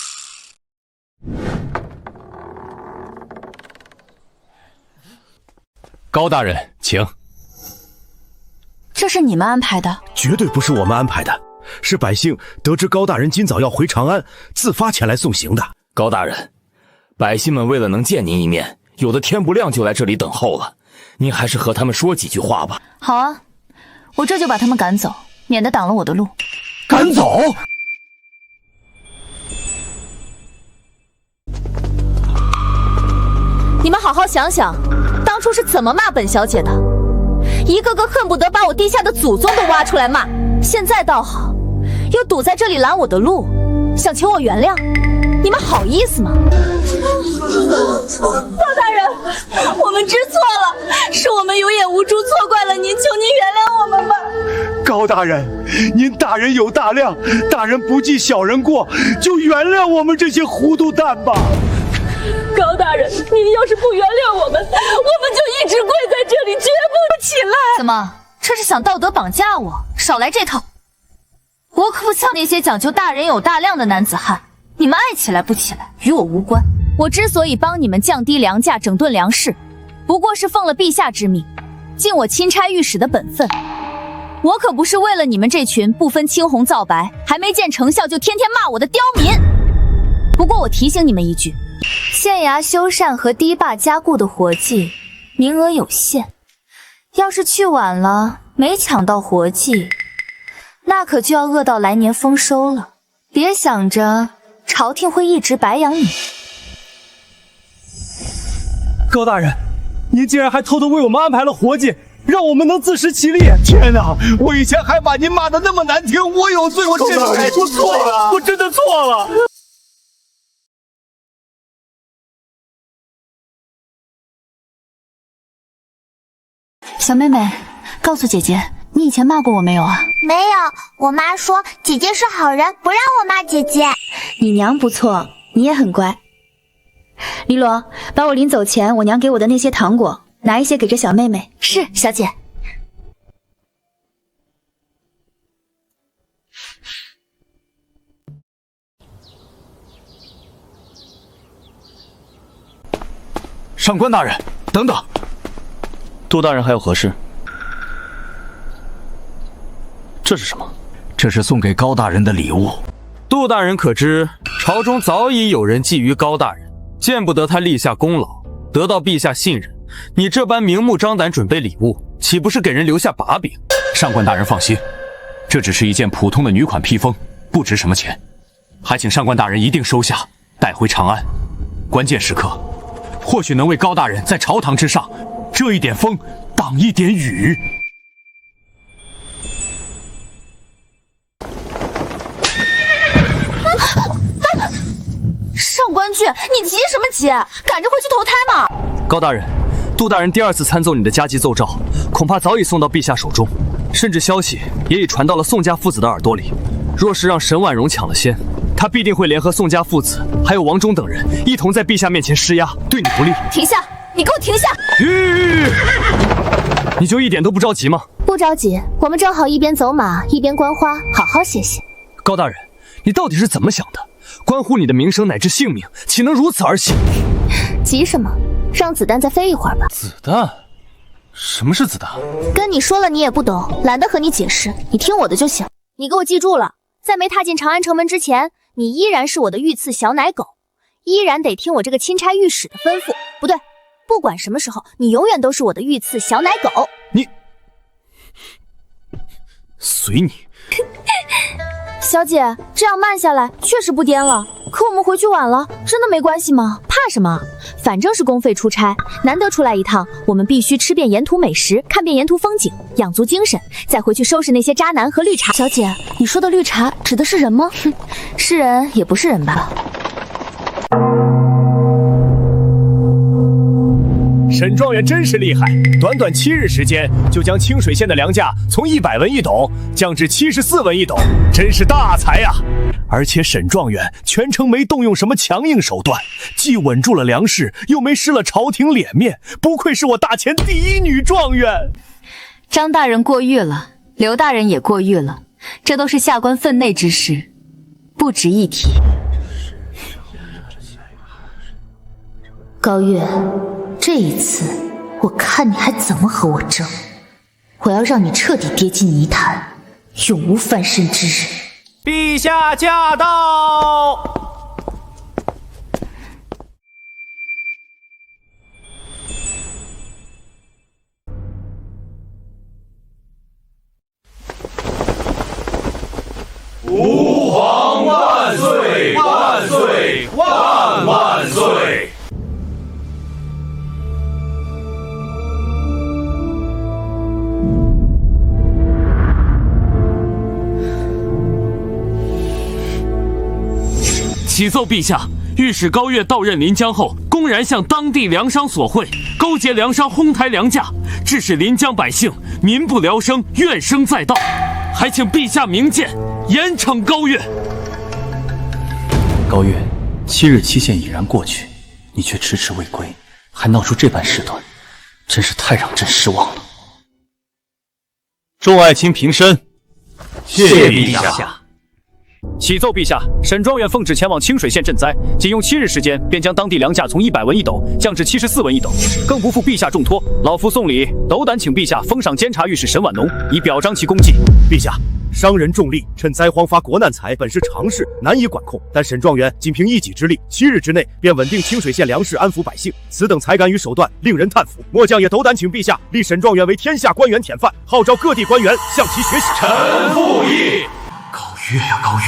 高大人，请。这是你们安排的？绝对不是我们安排的，是百姓得知高大人今早要回长安，自发前来送行的。高大人，百姓们为了能见您一面，有的天不亮就来这里等候了，您还是和他们说几句话吧。好啊，我这就把他们赶走，免得挡了我的路。赶走？你们好好想想，当初是怎么骂本小姐的？一个个恨不得把我地下的祖宗都挖出来骂。现在倒好，又堵在这里拦我的路，想求我原谅，你们好意思吗？高大人，我们知错了，是我们有眼无珠，错怪了您，求您原谅我们吧。高大人，您大人有大量，大人不计小人过，就原谅我们这些糊涂蛋吧。高大人，您要是不原谅我们就一直跪在这里，绝不起来。怎么，这是想道德绑架我？少来这套！我可不像那些讲究大人有大量的男子汉，你们爱起来不起来，与我无关。我之所以帮你们降低粮价、整顿粮食，不过是奉了陛下之命，尽我钦差御史的本分。我可不是为了你们这群不分青红皂白，还没见成效就天天骂我的刁民。不过我提醒你们一句，县衙修缮和堤坝加固的活计名额有限，要是去晚了没抢到活计，那可就要饿到来年丰收了。别想着朝廷会一直白养你。高大人，您竟然还偷偷为我们安排了活计，让我们能自食其力。天哪，我以前还把您骂得那么难听，我有罪，我真的我错了，我真的错了。小妹妹，告诉姐姐，你以前骂过我没有啊？没有，我妈说姐姐是好人，不让我骂姐姐。你娘不错，你也很乖。黎罗，把我临走前我娘给我的那些糖果拿一些给这小妹妹。是，小姐。上官大人，等等。杜大人还有何事？这是什么？这是送给高大人的礼物。杜大人可知，朝中早已有人觊觎高大人，见不得他立下功劳，得到陛下信任。你这般明目张胆准备礼物，岂不是给人留下把柄？上官大人放心，这只是一件普通的女款披风，不值什么钱，还请上官大人一定收下，带回长安。关键时刻，或许能为高大人在朝堂之上遮一点风，挡一点雨。上官俊，你急什么急？赶着回去投胎嘛！高大人，杜大人第二次参奏你的加急奏诏，恐怕早已送到陛下手中，甚至消息也已传到了宋家父子的耳朵里。若是让沈婉容抢了先，他必定会联合宋家父子还有王忠等人，一同在陛下面前施压，对你不利。停下！你给我停下！你就一点都不着急吗？不着急，我们正好一边走马一边观花，好好歇歇。高大人，你到底是怎么想的？关乎你的名声乃至性命，岂能如此儿戏？急什么？让子弹再飞一会儿吧。子弹？什么是子弹？跟你说了你也不懂，懒得和你解释，你听我的就行。你给我记住了，在没踏进长安城门之前，你依然是我的御赐小奶狗，依然得听我这个钦差御史的吩咐。不对，不管什么时候，你永远都是我的御赐小奶狗。你随你。小姐，这样慢下来确实不颠了，可我们回去晚了，真的没关系吗？怕什么？反正是公费出差，难得出来一趟，我们必须吃遍沿途美食，看遍沿途风景，养足精神，再回去收拾那些渣男和绿茶。小姐，你说的绿茶指的是人吗？哼，是人也不是人吧。沈状元真是厉害，短短7日时间就将清水县的粮价从100文一斗降至74文一斗，真是大才呀！而且沈状元全程没动用什么强硬手段，既稳住了粮食，又没失了朝廷脸面，不愧是我大前第一女状元。张大人过誉了，刘大人也过誉了，这都是下官分内之事，不值一提。高月，这一次我看你还怎么和我争！我要让你彻底跌进泥潭，永无翻身之日。陛下驾到！吾皇万岁！万岁！万万岁！启奏陛下，御史高岳到任临江后，公然向当地粮商索贿，勾结粮商哄抬粮价，致使临江百姓民不聊生，怨声载道，还请陛下明鉴，严惩高岳。高岳，7日期限已然过去，你却迟迟未归，还闹出这般事端，真是太让朕失望了。众爱卿平身。谢陛下。启奏陛下，沈庄园奉旨前往清水县赈灾，仅用7日时间，便将当地粮价从100文一斗降至74文一斗，更不负陛下重托。老夫送礼，斗胆请陛下封赏监察御史沈婉农，以表彰其功绩。陛下，商人重利，趁灾荒发国难财，本是常事，难以管控。但沈状元仅凭一己之力，7日之内便稳定清水县粮食，安抚百姓，此等才干与手段，令人叹服。末将也斗胆请陛下立沈状元为天下官员典范，号召各地官员向其学习。臣附议。高岳呀，高岳，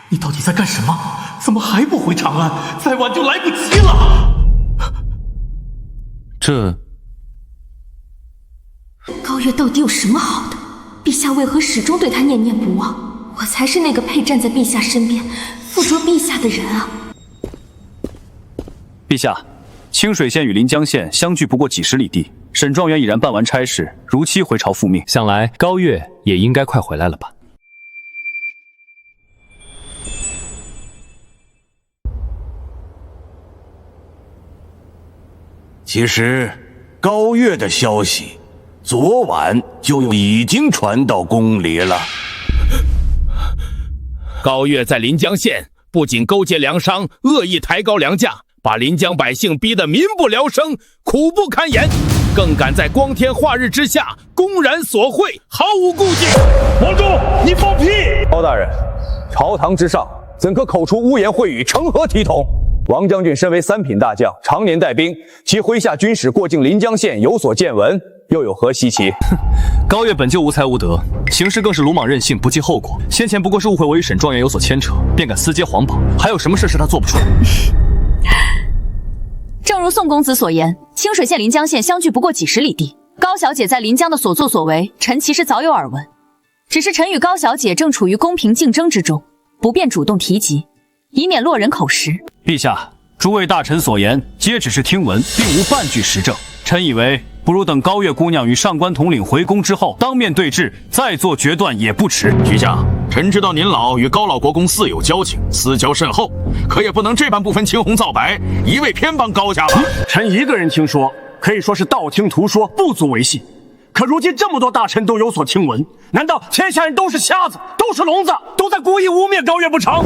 你到底在干什么？怎么还不回长安？再晚就来不及了。高岳到底有什么好的？陛下为何始终对他念念不忘？我才是那个配站在陛下身边，附着陛下的人啊！陛下，清水县与临江县相距不过几十里地，沈状元已然办完差事，如期回朝复命。想来高岳也应该快回来了吧？其实，高岳的消息，昨晚就已经传到宫里了。高岳在临江县不仅勾结粮商，恶意抬高粮价，把临江百姓逼得民不聊生，苦不堪言，更敢在光天化日之下公然索贿，毫无顾忌。王忠，你放屁！高大人，朝堂之上怎可口出污言秽语，成何体统？王将军身为3品大将，常年带兵，其麾下军使过境临江县有所见闻，又有何稀奇？高岳本就无才无德，行事更是鲁莽任性，不计后果。先前不过是误会我与沈状元有所牵扯，便敢私揭皇榜，还有什么事是他做不出？正如宋公子所言，清水县临江县相距不过几十里地，高小姐在临江的所作所为，臣其实早有耳闻。只是臣与高小姐正处于公平竞争之中，不便主动提及，以免落人口实。陛下，诸位大臣所言皆只是听闻，并无半句实证。臣以为不如等高岳姑娘与上官统领回宫之后，当面对质，再做决断也不迟。陛下，臣知道您老与高老国公似有交情，私交甚厚，可也不能这般不分青红皂白，一味偏帮高家吧？臣一个人听说，可以说是道听途说，不足为信。可如今这么多大臣都有所听闻，难道天下人都是瞎子，都是聋子，都在故意污蔑高岳不成？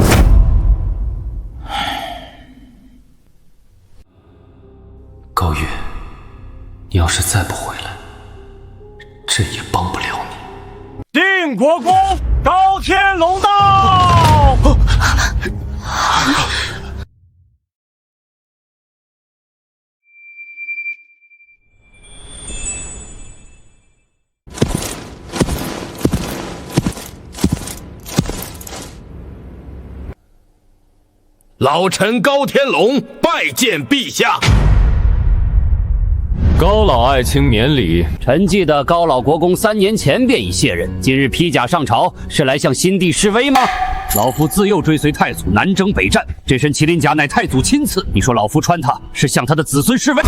高岳，你要是再不回来，朕也帮不了你。定国公高天龙到！老臣高天龙拜见陛下。高老爱卿免礼。臣记得高老国公3年前便已卸任，今日披甲上朝，是来向新帝示威吗？老夫自幼追随太祖南征北战，这身麒麟甲乃太祖亲赐，你说老夫穿它是向他的子孙示威？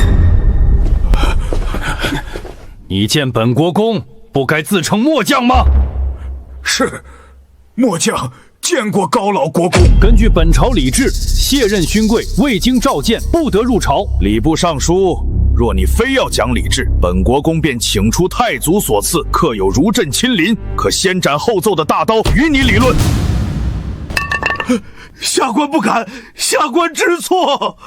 你见本国公不该自称末将吗？是，末将见过高老国公。根据本朝礼制，卸任勋贵未经召见不得入朝。礼部尚书，若你非要讲礼制，本国公便请出太祖所赐刻有如朕亲临，可先斩后奏的大刀与你理论。下官不敢，下官知错。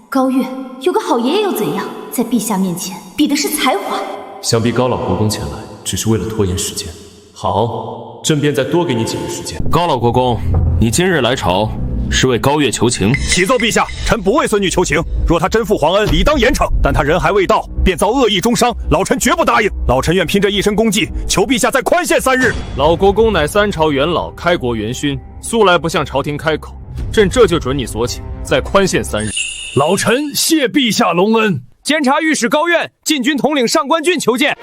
高岳有个好爷爷又怎样？在陛下面前比的是才华。想必高老国公前来只是为了拖延时间。好，朕便再多给你几日时间。高老国公，你今日来朝是为高岳求情？启奏陛下，臣不为孙女求情。若她真负皇恩，理当严惩。但她人还未到，便遭恶意中伤，老臣绝不答应。老臣愿拼这一身功绩，求陛下再宽限3日。老国公乃3朝元老，开国元勋，素来不向朝廷开口，朕这就准你所请，再宽限3日。老臣谢陛下隆恩。监察御史高苑，禁军统领上官俊求见。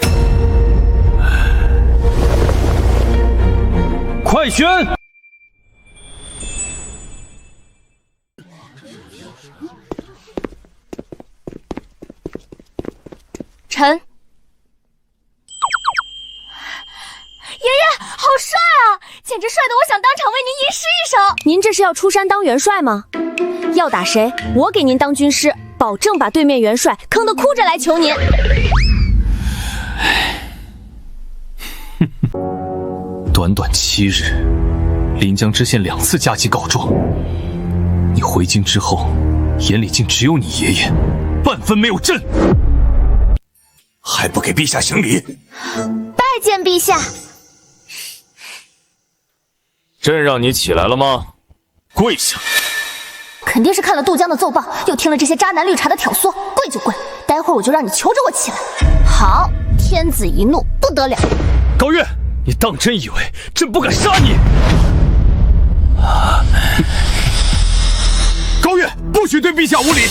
快宣！臣。爷爷，好帅啊！简直帅得我想当场为您吟诗一首。您这是要出山当元帅吗？要打谁，我给您当军师，保证把对面元帅坑得哭着来求您。短短7日，临江知县2次加急告状，你回京之后，眼里竟只有你爷爷，半分没有朕，还不给陛下行礼？拜见陛下。朕让你起来了吗？跪下！肯定是看了杜江的奏报，又听了这些渣男绿茶的挑唆，跪就跪。待会儿我就让你求着我起来。好，天子一怒不得了。高月，你当真以为朕不敢杀你？高月，不许对陛下无礼！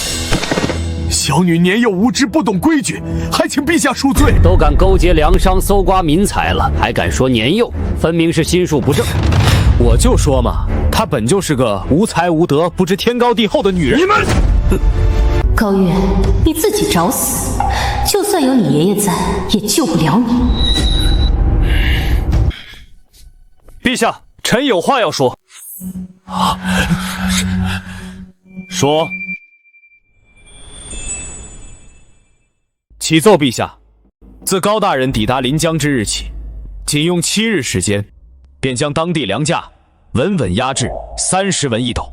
小女年幼无知，不懂规矩，还请陛下恕罪。都敢勾结粮商，搜刮民财了，还敢说年幼，分明是心术不正。我就说嘛，她本就是个无才无德、不知天高地厚的女人。你们，高月，你自己找死！就算有你爷爷在，也救不了你。陛下，臣有话要说。说。启奏陛下，自高大人抵达临江之日起，仅用7日时间，便将当地粮价稳稳压制30文1斗。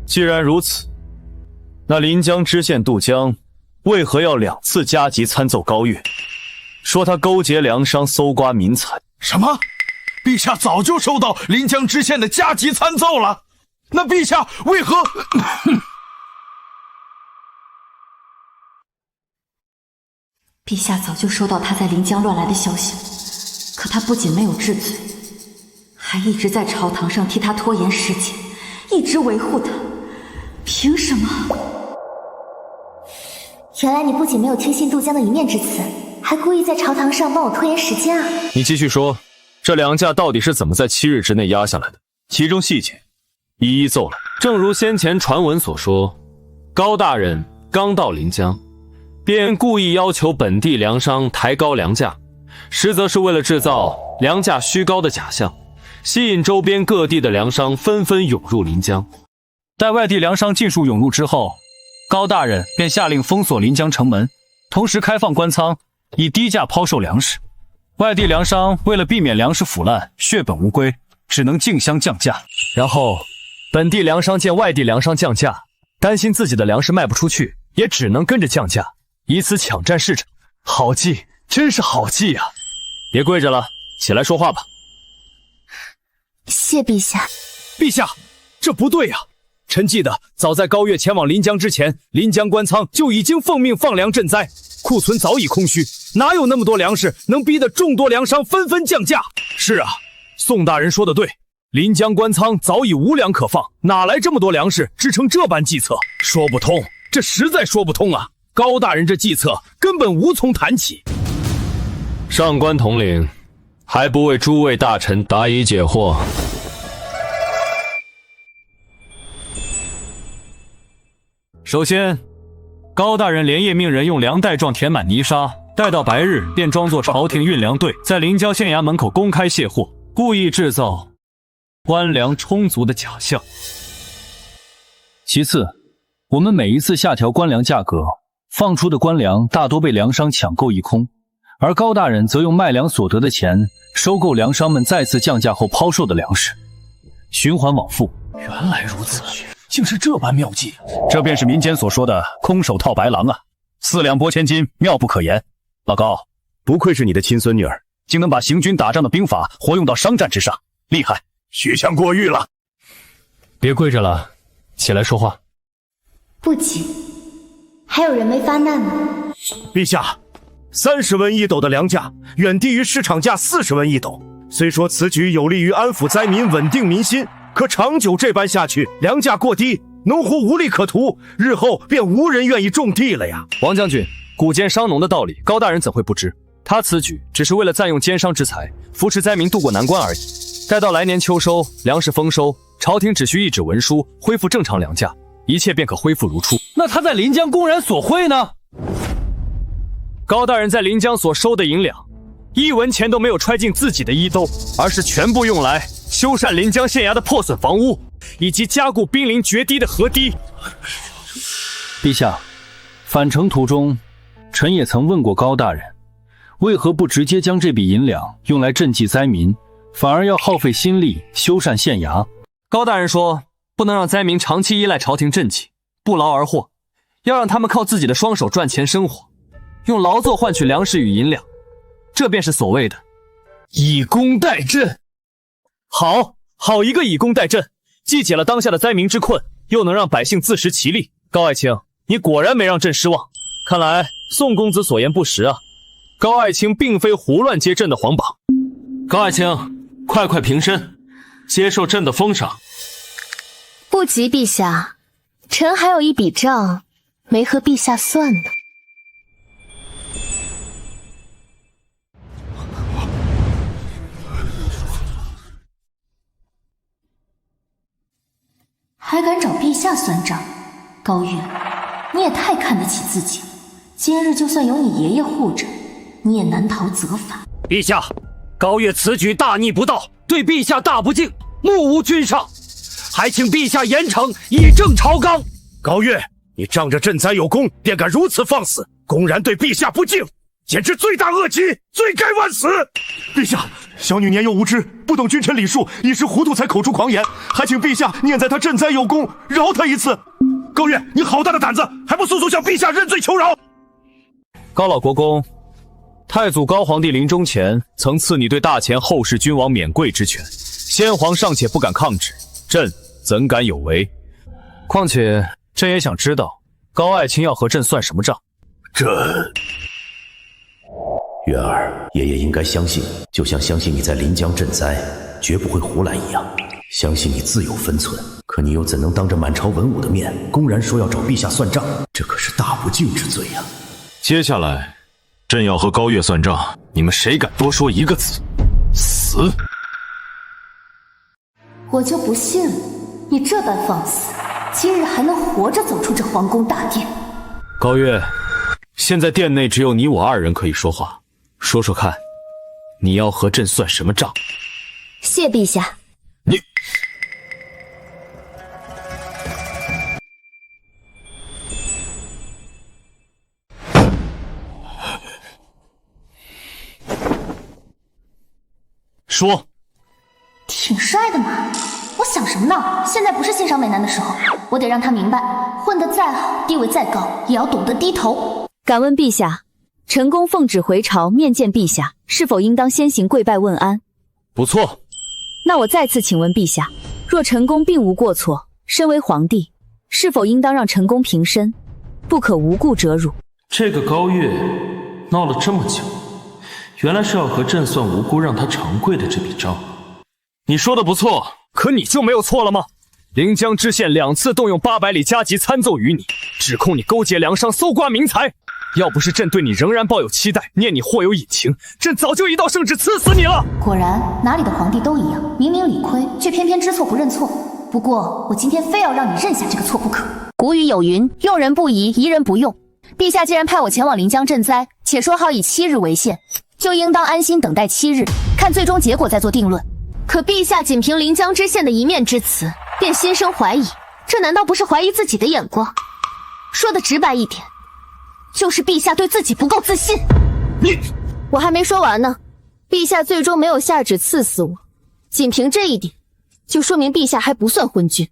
既然如此，那临江知县杜江为何要2次加急参奏高月，说他勾结粮商搜刮民财？什么？陛下早就收到临江知县的加急参奏了，那陛下为何？陛下早就收到他在临江乱来的消息了，可他不仅没有治罪，还一直在朝堂上替他拖延时间，一直维护他。凭什么？原来你不仅没有听信杜江的一面之词，还故意在朝堂上帮我拖延时间啊！你继续说，这粮价到底是怎么在7日之内压下来的？其中细节一一奏来。正如先前传闻所说，高大人刚到临江，便故意要求本地粮商抬高粮价，实则是为了制造粮价虚高的假象，吸引周边各地的粮商纷纷涌入临江。待外地粮商尽数涌入之后，高大人便下令封锁临江城门，同时开放官仓，以低价抛售粮食。外地粮商为了避免粮食腐烂、血本无归，只能竞相降价。然后，本地粮商见外地粮商降价，担心自己的粮食卖不出去，也只能跟着降价，以此抢占市场。好计，真是好计呀！别跪着了，起来说话吧。谢陛下。陛下，这不对呀！臣记得，早在高月前往临江之前，临江官仓就已经奉命放粮赈灾，库存早已空虚，哪有那么多粮食能逼得众多粮商纷纷降价？是啊，宋大人说的对，临江官仓早已无粮可放，哪来这么多粮食支撑这般计策？说不通，这实在说不通啊！高大人这计策根本无从谈起。上官统领，还不为诸位大臣答疑解惑？首先，高大人连夜命人用粮袋状填满泥沙，待到白日便装作朝廷运粮队，在临江县衙门口公开卸货，故意制造官粮充足的假象。其次，我们每一次下调官粮价格，放出的官粮大多被粮商抢购一空，而高大人则用卖粮所得的钱收购粮商们再次降价后抛售的粮食，循环往复。原来如此，竟是这般妙计。这便是民间所说的空手套白狼啊！4两拨千斤，妙不可言。老高，不愧是你的亲孙女儿，竟能把行军打仗的兵法活用到商战之上，厉害！许相过誉了。别跪着了，起来说话。不急，还有人没发难呢。陛下，30文1斗的粮价远低于市场价40文1斗。虽说此举有利于安抚灾民、稳定民心，可长久这般下去，粮价过低，农户无利可图，日后便无人愿意种地了呀。王将军，古奸商农的道理，高大人怎会不知？他此举只是为了暂用奸商之财，扶持灾民渡过难关而已。待到来年秋收，粮食丰收，朝廷只需一纸文书，恢复正常粮价，一切便可恢复如初。那他在临江公然索贿呢？高大人在临江所收的银两，1文钱都没有揣进自己的衣兜，而是全部用来修缮临江县衙的破损房屋，以及加固濒临决堤的河堤。陛下，返程途中，臣也曾问过高大人，为何不直接将这笔银两用来赈济灾民，反而要耗费心力修缮县衙？高大人说，不能让灾民长期依赖朝廷赈济，不劳而获，要让他们靠自己的双手赚钱生活，用劳作换取粮食与银两，这便是所谓的以工代赈。好一个以工代赈，既解了当下的灾民之困，又能让百姓自食其力。高爱卿，你果然没让朕失望，看来宋公子所言不实啊。高爱卿并非胡乱接朕的皇榜。高爱卿，快平身，接受朕的封赏。不急，陛下，臣还有一笔账没和陛下算呢。还敢找陛下算账？高月，你也太看得起自己了。今日就算有你爷爷护着，你也难逃责罚。陛下，高月此举大逆不道，对陛下大不敬，目无君上，还请陛下严惩，以正朝纲。高月，你仗着赈灾有功，便敢如此放肆，公然对陛下不敬，简直罪大恶极，罪该万死！陛下，小女年幼无知，不懂君臣礼数，一时糊涂才口出狂言，还请陛下念在她赈灾有功，饶她一次。高月，你好大的胆子，还不速速向陛下认罪求饶！高老国公，太祖高皇帝临终前曾赐你对大前后世君王免贵之权，先皇尚且不敢抗旨，朕怎敢有违？况且朕也想知道，高爱卿要和朕算什么账？月儿，爷爷应该相信，就像相信你在临江赈灾绝不会胡来一样，相信你自有分寸。可你又怎能当着满朝文武的面，公然说要找陛下算账？这可是大不敬之罪呀！接下来，朕要和高月算账，你们谁敢多说一个字，死！我就不信了，你这般放肆，今日还能活着走出这皇宫大殿？高月，现在殿内只有你我2人可以说话，说说看，你要和朕算什么账？谢陛下。你说，挺帅的嘛！我想什么呢？现在不是欣赏美男的时候，我得让他明白，混得再好，地位再高，也要懂得低头。敢问陛下，臣公奉旨回朝面见陛下，是否应当先行跪拜问安？不错。那我再次请问陛下，若臣公并无过错，身为皇帝，是否应当让臣公平身，不可无故折辱？这个高月闹了这么久，原来是要和朕算无辜让他长跪的这笔账。你说的不错，可你就没有错了吗？临江知县2次动用800里加急参奏于你，指控你勾结粮商搜刮民财。要不是朕对你仍然抱有期待，念你或有隐情，朕早就一道圣旨赐死你了。果然，哪里的皇帝都一样，明明理亏，却偏偏知错不认错。不过，我今天非要让你认下这个错不可。古语有云，用人不疑，疑人不用。陛下既然派我前往临江赈灾，且说好以7日为限，就应当安心等待7日，看最终结果再做定论。可陛下仅凭临江知县的一面之词，便心生怀疑，这难道不是怀疑自己的眼光？说的直白一点，就是陛下对自己不够自信。我还没说完呢，陛下最终没有下旨赐死我，仅凭这一点，就说明陛下还不算昏君，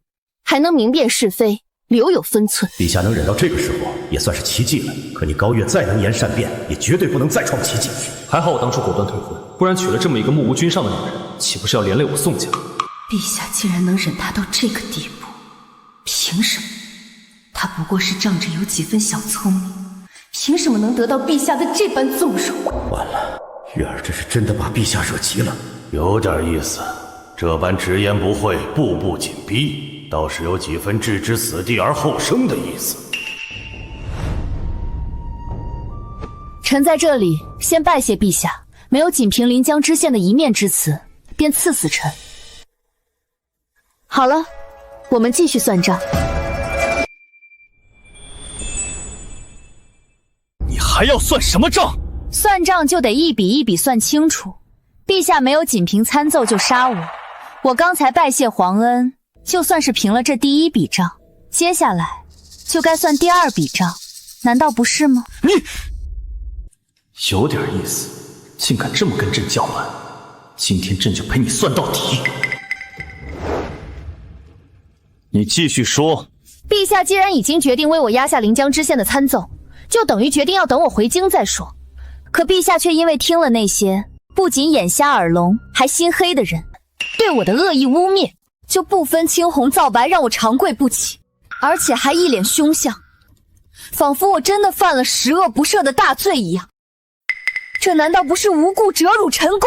还能明辨是非，留有分寸。陛下能忍到这个时候，也算是奇迹了。可你高月再能言善辩，也绝对不能再创奇迹。还好我当初果断退婚，不然娶了这么一个目无君上的女人，岂不是要连累我宋家？陛下竟然能忍他到这个地步，凭什么？他不过是仗着有几分小聪明，凭什么能得到陛下的这般纵容？完了，月儿这是真的把陛下惹急了。有点意思，这般直言不讳，步步紧逼，倒是有几分置之死地而后生的意思。臣在这里先拜谢陛下，没有仅凭临江知县的一面之词，便赐死臣。好了，我们继续算账。你还要算什么账？算账就得一笔一笔算清楚。陛下没有仅凭参奏就杀我，我刚才拜谢皇恩，就算是平了这第一笔账，接下来就该算第二笔账，难道不是吗？你有点意思，竟敢这么跟朕叫板，今天朕就陪你算到底。你继续说。陛下既然已经决定为我压下临江知县的参奏，就等于决定要等我回京再说。可陛下却因为听了那些不仅眼瞎耳聋还心黑的人对我的恶意污蔑，就不分青红皂白让我长跪不起，而且还一脸凶相，仿佛我真的犯了十恶不赦的大罪一样。这难道不是无故折辱陈宫？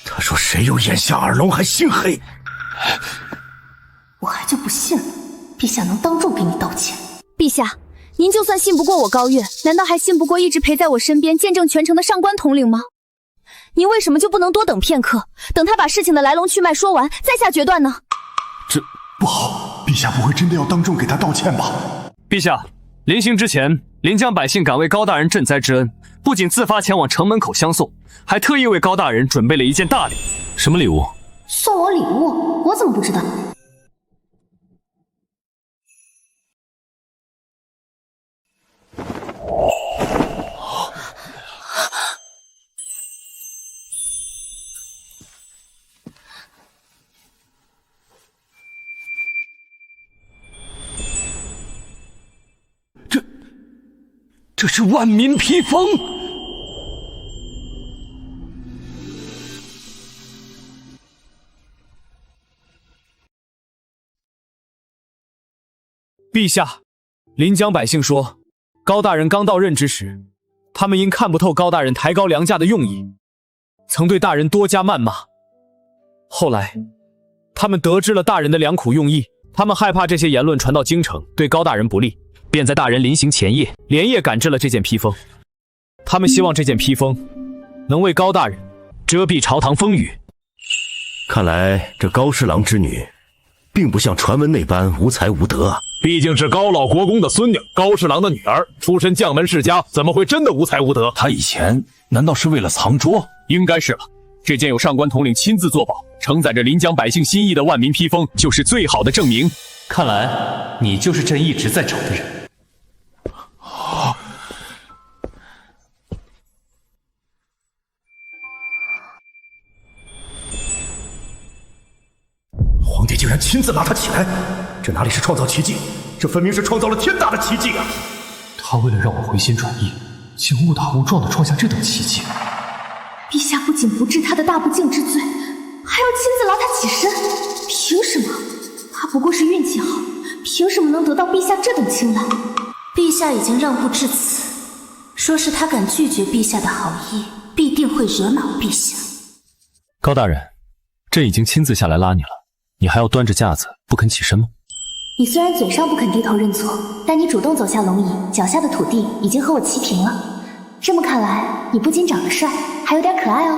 他说谁有眼瞎耳聋还心黑？我还就不信了，陛下能当众给你道歉。陛下，您就算信不过我高月，难道还信不过一直陪在我身边见证全程的上官统领吗？您为什么就不能多等片刻，等他把事情的来龙去脉说完再下决断呢？这不好，陛下不会真的要当众给他道歉吧？陛下，临行之前，临江百姓感为高大人赈灾之恩，不仅自发前往城门口相送，还特意为高大人准备了一件大礼。什么礼物？送我礼物？我怎么不知道？这是万民披风。陛下，临江百姓说，高大人刚到任之时，他们因看不透高大人抬高粮价的用意，曾对大人多加谩骂。后来，他们得知了大人的良苦用意，他们害怕这些言论传到京城，对高大人不利，便在大人临行前夜，连夜赶制了这件披风。他们希望这件披风能为高大人遮蔽朝堂风雨。看来这高侍郎之女，并不像传闻那般无才无德啊。毕竟是高老国公的孙女，高侍郎的女儿，出身将门世家，怎么会真的无才无德？她以前难道是为了藏拙？应该是了。这件有上官统领亲自作保，承载着临江百姓心意的万民披风，就是最好的证明。看来你就是朕一直在找的人。皇帝竟然亲自拉他起来，这哪里是创造奇迹，这分明是创造了天大的奇迹啊！他为了让我回心转意，竟误打误撞地创下这等奇迹。陛下不仅不治他的大不敬之罪，还要亲自拉他起身，凭什么？他不过是运气好，凭什么能得到陛下这等青睐？陛下已经让步至此，说是他敢拒绝陛下的好意，必定会惹恼陛下。高大人，朕已经亲自下来拉你了，你还要端着架子不肯起身吗？你虽然嘴上不肯低头认错，但你主动走下龙椅，脚下的土地已经和我齐平了。这么看来，你不仅长得帅，还有点可爱哦。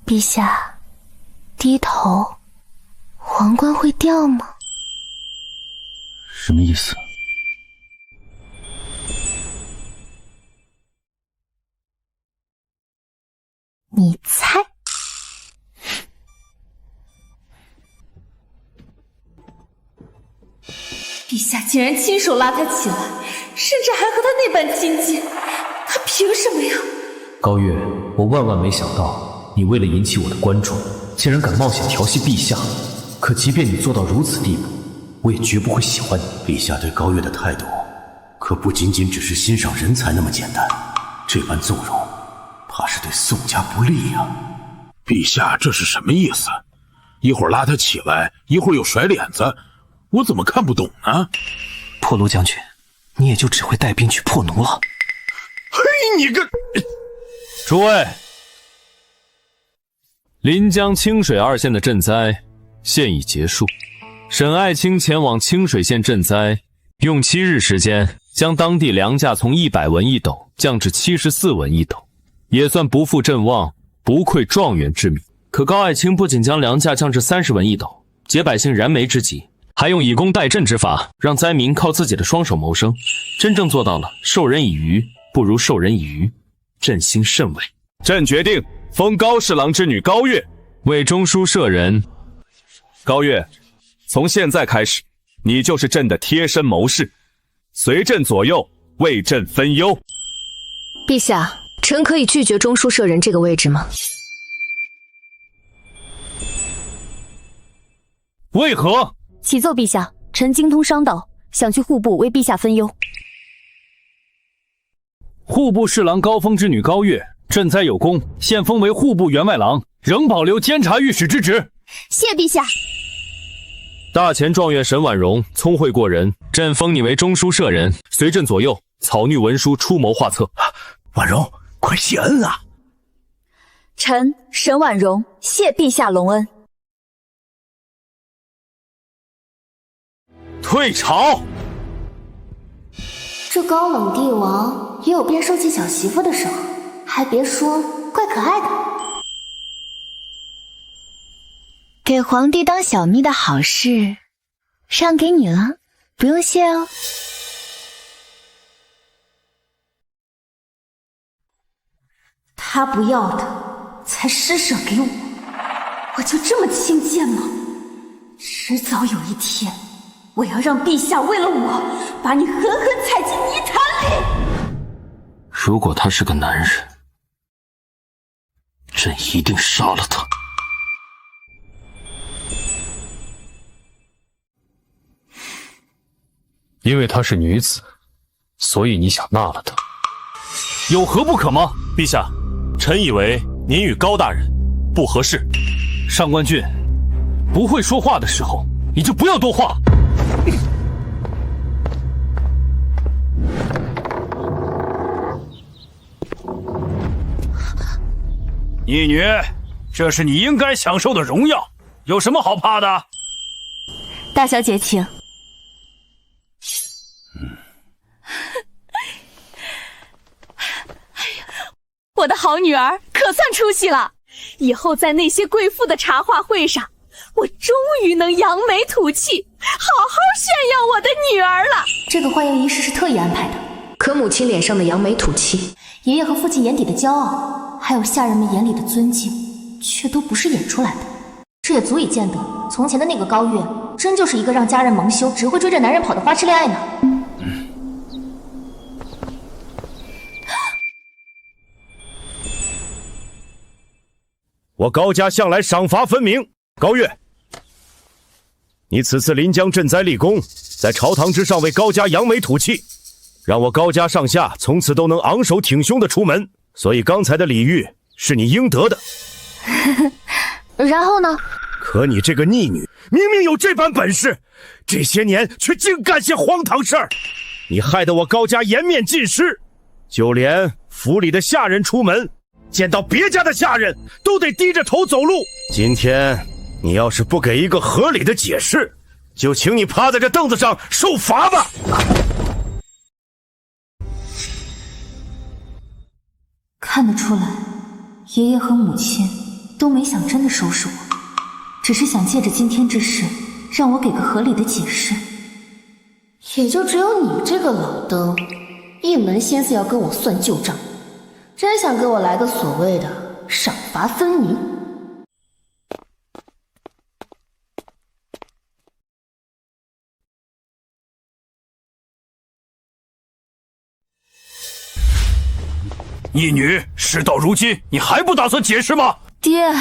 陛下，低头，皇冠会掉吗？什么意思？你猜。陛下竟然亲手拉他起来，甚至还和他那般亲近，他凭什么呀？高月，我万万没想到，你为了引起我的关注，竟然敢冒险调戏陛下。可即便你做到如此地步，我也绝不会喜欢你。陛下对高月的态度，可不仅仅只是欣赏人才那么简单，这般纵容，怕是对宋家不利呀。陛下这是什么意思？一会儿拉他起来，一会儿又甩脸子，我怎么看不懂呢？破卢将军，你也就只会带兵去破奴了。嘿，你个！诸位，临江清水2县的赈灾现已结束。沈爱卿前往清水县赈灾，用7日时间将当地粮价从100文1斗降至74文1斗，也算不负阵望，不愧状元之名。可高爱卿不仅将粮价降至30文1斗，解百姓燃眉之急，还用以工代赈之法，让灾民靠自己的双手谋生，真正做到了授人以鱼不如授人以渔，朕心甚慰。朕决定封高侍郎之女高月为中书舍人。高月，从现在开始，你就是朕的贴身谋士，随朕左右，为朕分忧。陛下，臣可以拒绝中书舍人这个位置吗？为何？启奏陛下，臣精通商道，想去户部为陛下分忧。户部侍郎高峰之女高月赈灾有功，现封为户部员外郎，仍保留监察御史之职。谢陛下。大前状元沈婉容聪慧过人，朕封你为中书舍人，随朕左右草拟文书，出谋划策。婉容，快谢恩啊！臣沈婉容谢陛下隆恩。退朝。这高冷帝王也有变收起小媳妇的时候，还别说，怪可爱的。给皇帝当小蜜的好事，让给你了，不用谢哦。他不要的，才施舍给我，我就这么轻贱吗？迟早有一天，我要让陛下为了我，把你狠狠踩进泥潭里。如果他是个男人，朕一定杀了他。因为她是女子，所以你想纳了她，有何不可吗？陛下，臣以为您与高大人不合适。上官俊，不会说话的时候，你就不要多话。义女，这是你应该享受的荣耀，有什么好怕的？大小姐请。我的好女儿可算出息了，以后在那些贵妇的茶话会上，我终于能扬眉吐气，好好炫耀我的女儿了。这个欢迎仪式是特意安排的，可母亲脸上的扬眉吐气，爷爷和父亲眼底的骄傲，还有下人们眼里的尊敬，却都不是演出来的。这也足以见得，从前的那个高月，真就是一个让家人蒙羞，只会追着男人跑的花痴恋爱呢。我高家向来赏罚分明，高月，你此次临江赈灾立功，在朝堂之上为高家扬眉吐气，让我高家上下从此都能昂首挺胸的出门，所以刚才的礼遇是你应得的。然后呢？可你这个逆女，明明有这般本事，这些年却净干些荒唐事儿，你害得我高家颜面尽失，就连府里的下人出门见到别家的下人都得低着头走路。今天你要是不给一个合理的解释，就请你趴在这凳子上受罚吧。看得出来，爷爷和母亲都没想真的收拾我，只是想借着今天之事让我给个合理的解释。也就只有你这个老登一门心思要跟我算旧账，真想给我来个所谓的赏罚分明。义女，事到如今，你还不打算解释吗？爹，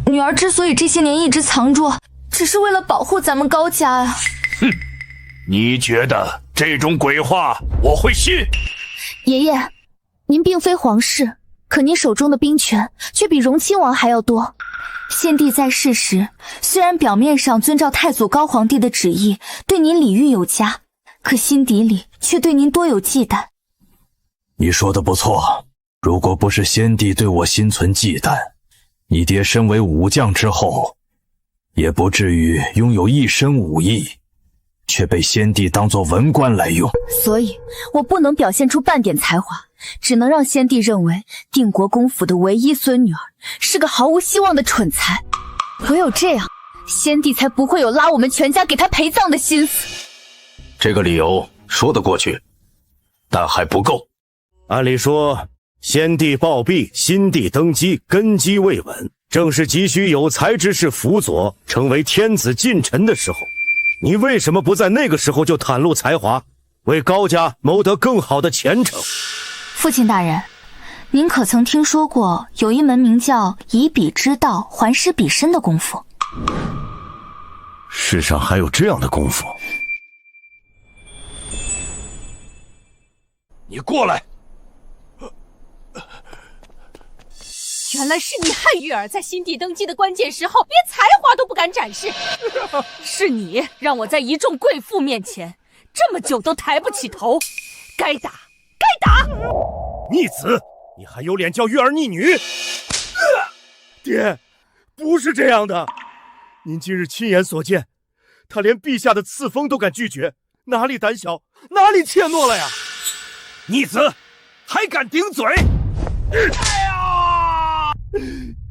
女儿之所以这些年一直藏住，只是为了保护咱们高家呀。哼，你觉得这种鬼话我会信？爷爷，您并非皇室，可您手中的兵权却比荣亲王还要多。先帝在世时，虽然表面上遵照太祖高皇帝的旨意对您礼遇有加，可心底里却对您多有忌惮。你说的不错，如果不是先帝对我心存忌惮，你爹身为武将之后，也不至于拥有一身武艺，却被先帝当作文官来用。所以我不能表现出半点才华，只能让先帝认为定国公府的唯一孙女儿是个毫无希望的蠢材。唯有这样，先帝才不会有拉我们全家给他陪葬的心思。这个理由说得过去，但还不够。按理说，先帝暴毙，新帝登基，根基未稳，正是急需有才之士辅佐，成为天子近臣的时候。你为什么不在那个时候就袒露才华，为高家谋得更好的前程？父亲大人，您可曾听说过有一门名叫以彼之道还施彼身的功夫？世上还有这样的功夫？你过来！原来是你害玉儿在新帝登基的关键时候连才华都不敢展示，是你让我在一众贵妇面前这么久都抬不起头，该打该打！逆子，你还有脸叫玉儿逆女？爹，不是这样的，您今日亲眼所见，他连陛下的赐封都敢拒绝，哪里胆小，哪里怯懦了呀？逆子，还敢顶嘴！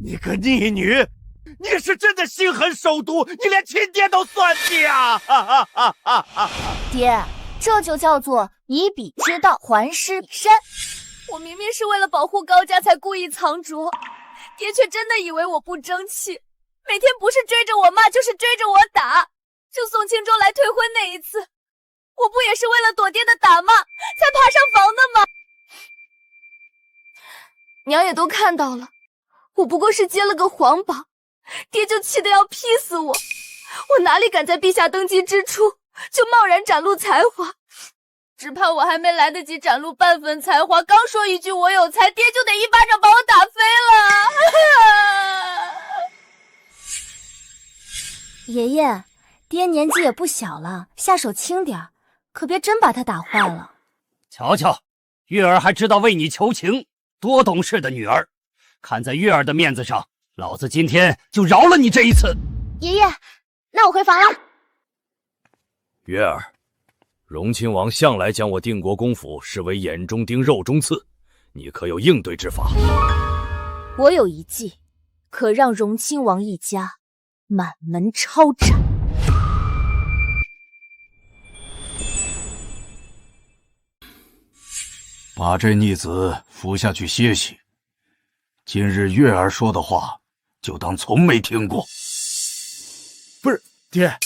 你个逆女，你是真的心狠手毒，你连亲爹都算计啊！爹，这就叫做以彼之道还施彼身。我明明是为了保护高家才故意藏拙，爹却真的以为我不争气，每天不是追着我骂就是追着我打。就宋清舟来退婚那一次，我不也是为了躲爹的打骂才爬上房的吗？娘也都看到了，我不过是接了个皇榜，爹就气得要劈死我。我哪里敢在陛下登基之初就贸然展露才华，只怕我还没来得及展露半分才华，刚说一句我有才，爹就得一巴掌把我打飞了。爷爷，爹年纪也不小了，下手轻点，可别真把他打坏了。瞧瞧，月儿还知道为你求情，多懂事的女儿！看在月儿的面子上，老子今天就饶了你这一次。爷爷，那我回房了。月儿，荣亲王向来将我定国公府视为眼中钉、肉中刺，你可有应对之法？我有一计，可让荣亲王一家满门抄斩。把这逆子扶下去歇息。今日月儿说的话，就当从没听过。不是，爹，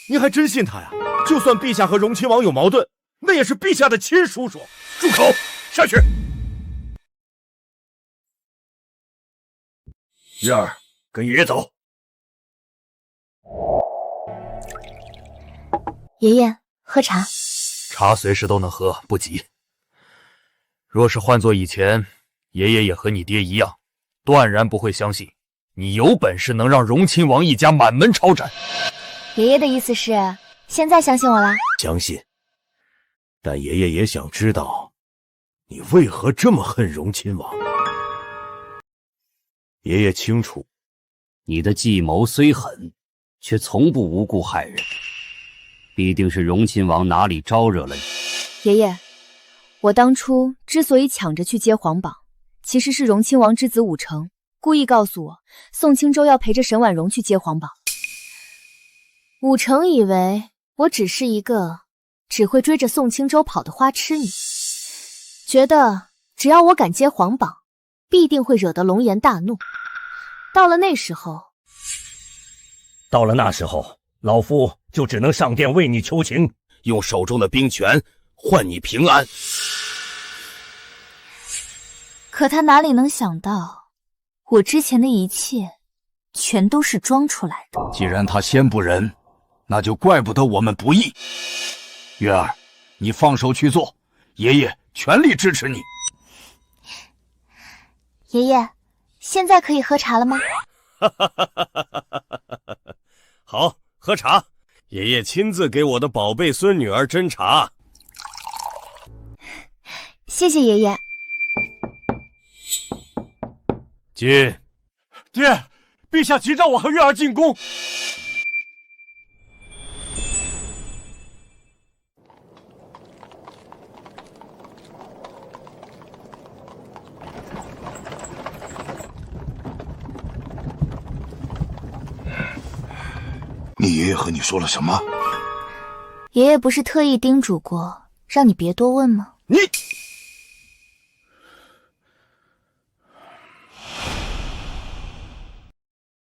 您还真信他呀？就算陛下和荣亲王有矛盾，那也是陛下的亲叔叔。住口！下去。月儿，跟爷爷走。爷爷，喝茶。茶随时都能喝，不急。若是换做以前，爷爷也和你爹一样，断然不会相信你有本事能让荣亲王一家满门抄斩。爷爷的意思是，现在相信我啦？相信，但爷爷也想知道，你为何这么恨荣亲王？爷爷清楚，你的计谋虽狠，却从不无故害人，必定是荣亲王哪里招惹了你。爷爷，我当初之所以抢着去接皇榜，其实是荣亲王之子武成故意告诉我，宋清舟要陪着沈婉容去接皇榜。武成以为我只是一个只会追着宋清舟跑的花痴女，觉得只要我敢接皇榜，必定会惹得龙颜大怒。到了那时候，老夫就只能上殿为你求情，用手中的兵权换你平安。可他哪里能想到，我之前的一切全都是装出来的。既然他先不仁，那就怪不得我们不义。月儿，你放手去做，爷爷全力支持你。爷爷，现在可以喝茶了吗？好，喝茶。爷爷亲自给我的宝贝孙女儿斟茶。谢谢爷爷。进。爹，陛下急召我和月儿进宫。你爷爷和你说了什么？爷爷不是特意叮嘱过，让你别多问吗？你，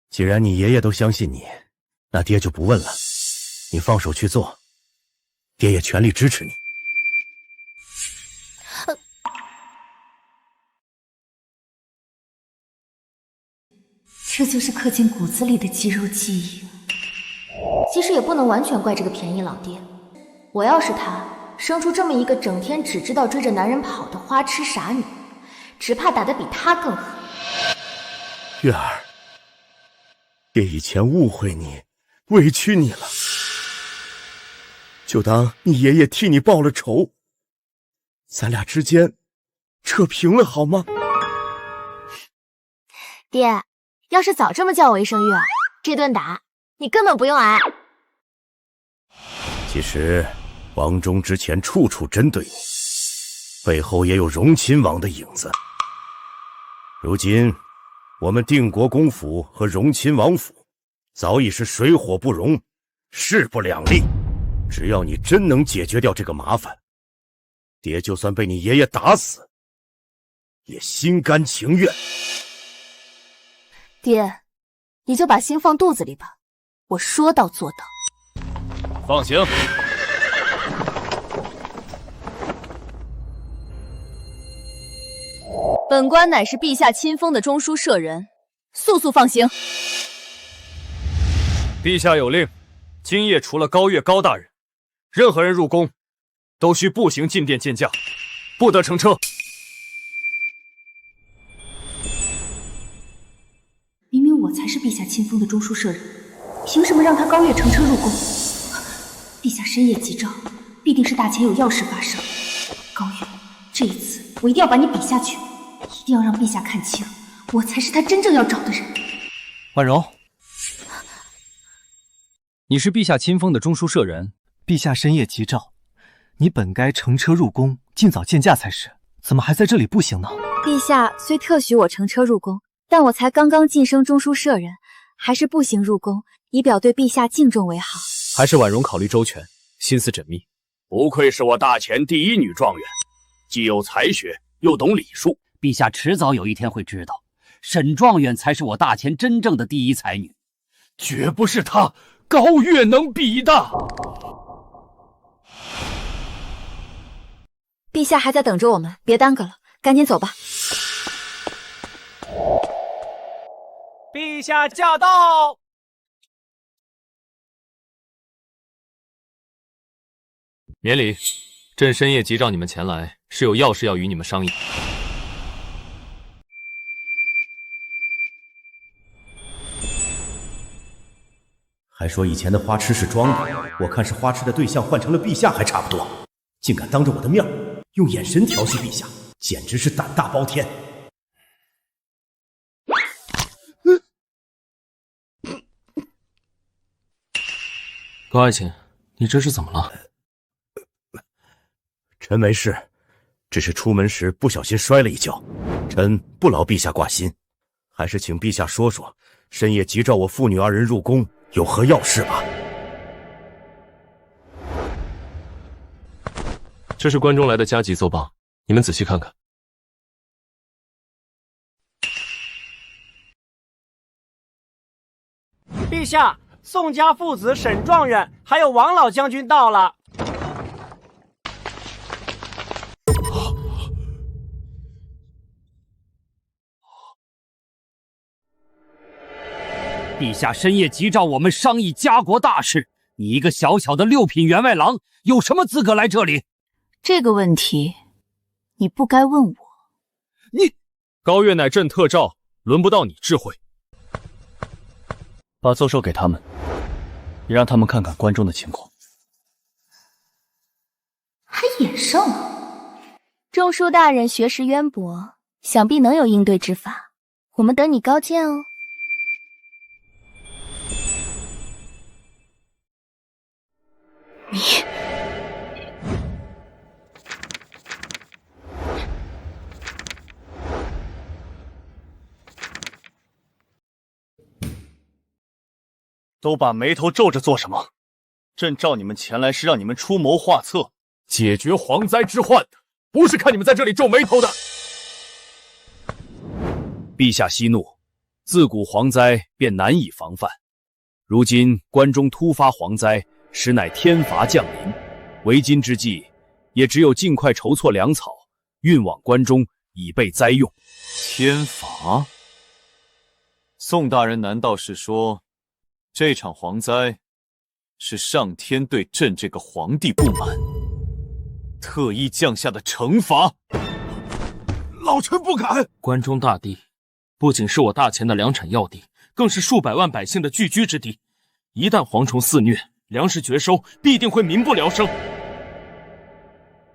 既然你爷爷都相信你，那爹就不问了。你放手去做，爹也全力支持你。这就是刻进骨子里的肌肉记忆。其实也不能完全怪这个便宜老爹。我要是他，生出这么一个整天只知道追着男人跑的花痴傻女，只怕打得比他更狠。月儿，爹以前误会你，委屈你了，就当你爷爷替你报了仇，咱俩之间扯平了好吗？爹，要是早这么叫我一声月儿，这顿打你根本不用挨。其实王忠之前处处针对你，背后也有荣亲王的影子。如今我们定国公府和荣亲王府早已是水火不容，势不两立。只要你真能解决掉这个麻烦，爹就算被你爷爷打死也心甘情愿。爹，你就把心放肚子里吧，我说到做到。放行。本官乃是陛下亲封的中书舍人，速速放行。陛下有令，今夜除了高月高大人，任何人入宫都需步行进殿见驾，不得乘车。明明我才是陛下亲封的中书舍人，凭什么让他高月乘车入宫？陛下深夜急召，必定是大前有要事发生。高月，这一次我一定要把你比下去，一定要让陛下看清，我才是他真正要找的人。婉容，你是陛下亲封的中书舍人，陛下深夜急召，你本该乘车入宫，尽早见驾才是，怎么还在这里步行呢？陛下虽特许我乘车入宫，但我才刚刚晋升中书舍人，还是步行入宫，以表对陛下敬重为好。还是婉容考虑周全，心思缜密。不愧是我大前第一女状元，既有才学，又懂礼数。陛下迟早有一天会知道，沈状元才是我大前真正的第一才女，绝不是她高月能比的。陛下还在等着我们，别耽搁了，赶紧走吧。陛下驾到！免礼，朕深夜急召你们前来，是有要事要与你们商议。还说以前的花痴是装的，我看是花痴的对象换成了陛下还差不多，竟敢当着我的面用眼神调戏陛下，简直是胆大包天。高爱卿，你这是怎么了？臣没事，只是出门时不小心摔了一跤，臣不劳陛下挂心，还是请陛下说说，深夜急召我父女二人入宫，有何要事吧？这是关中来的加急奏报，你们仔细看看。陛下，宋家父子沈状元还有王老将军到了。陛下深夜急召我们商议家国大事，你一个小小的6品员外郎，有什么资格来这里？这个问题，你不该问我。你高月乃朕特召，轮不到你智慧。把奏授给他们，也让他们看看关中的情况。还野圣啊！中书大人学识渊博，想必能有应对之法。我们等你高见哦。都把眉头皱着做什么？朕召你们前来是让你们出谋划策，解决蝗灾之患的，不是看你们在这里皱眉头的。陛下息怒，自古蝗灾便难以防范，如今关中突发蝗灾，实乃天罚降临。为今之计，也只有尽快筹措粮草，运往关中，以备灾用。天罚？宋大人难道是说，这场蝗灾是上天对朕这个皇帝不满，特意降下的惩罚？老臣不敢！关中大地不仅是我大钱的粮产要地，更是数百万百姓的聚居之地。一旦蝗虫肆虐，粮食绝收，必定会民不聊生。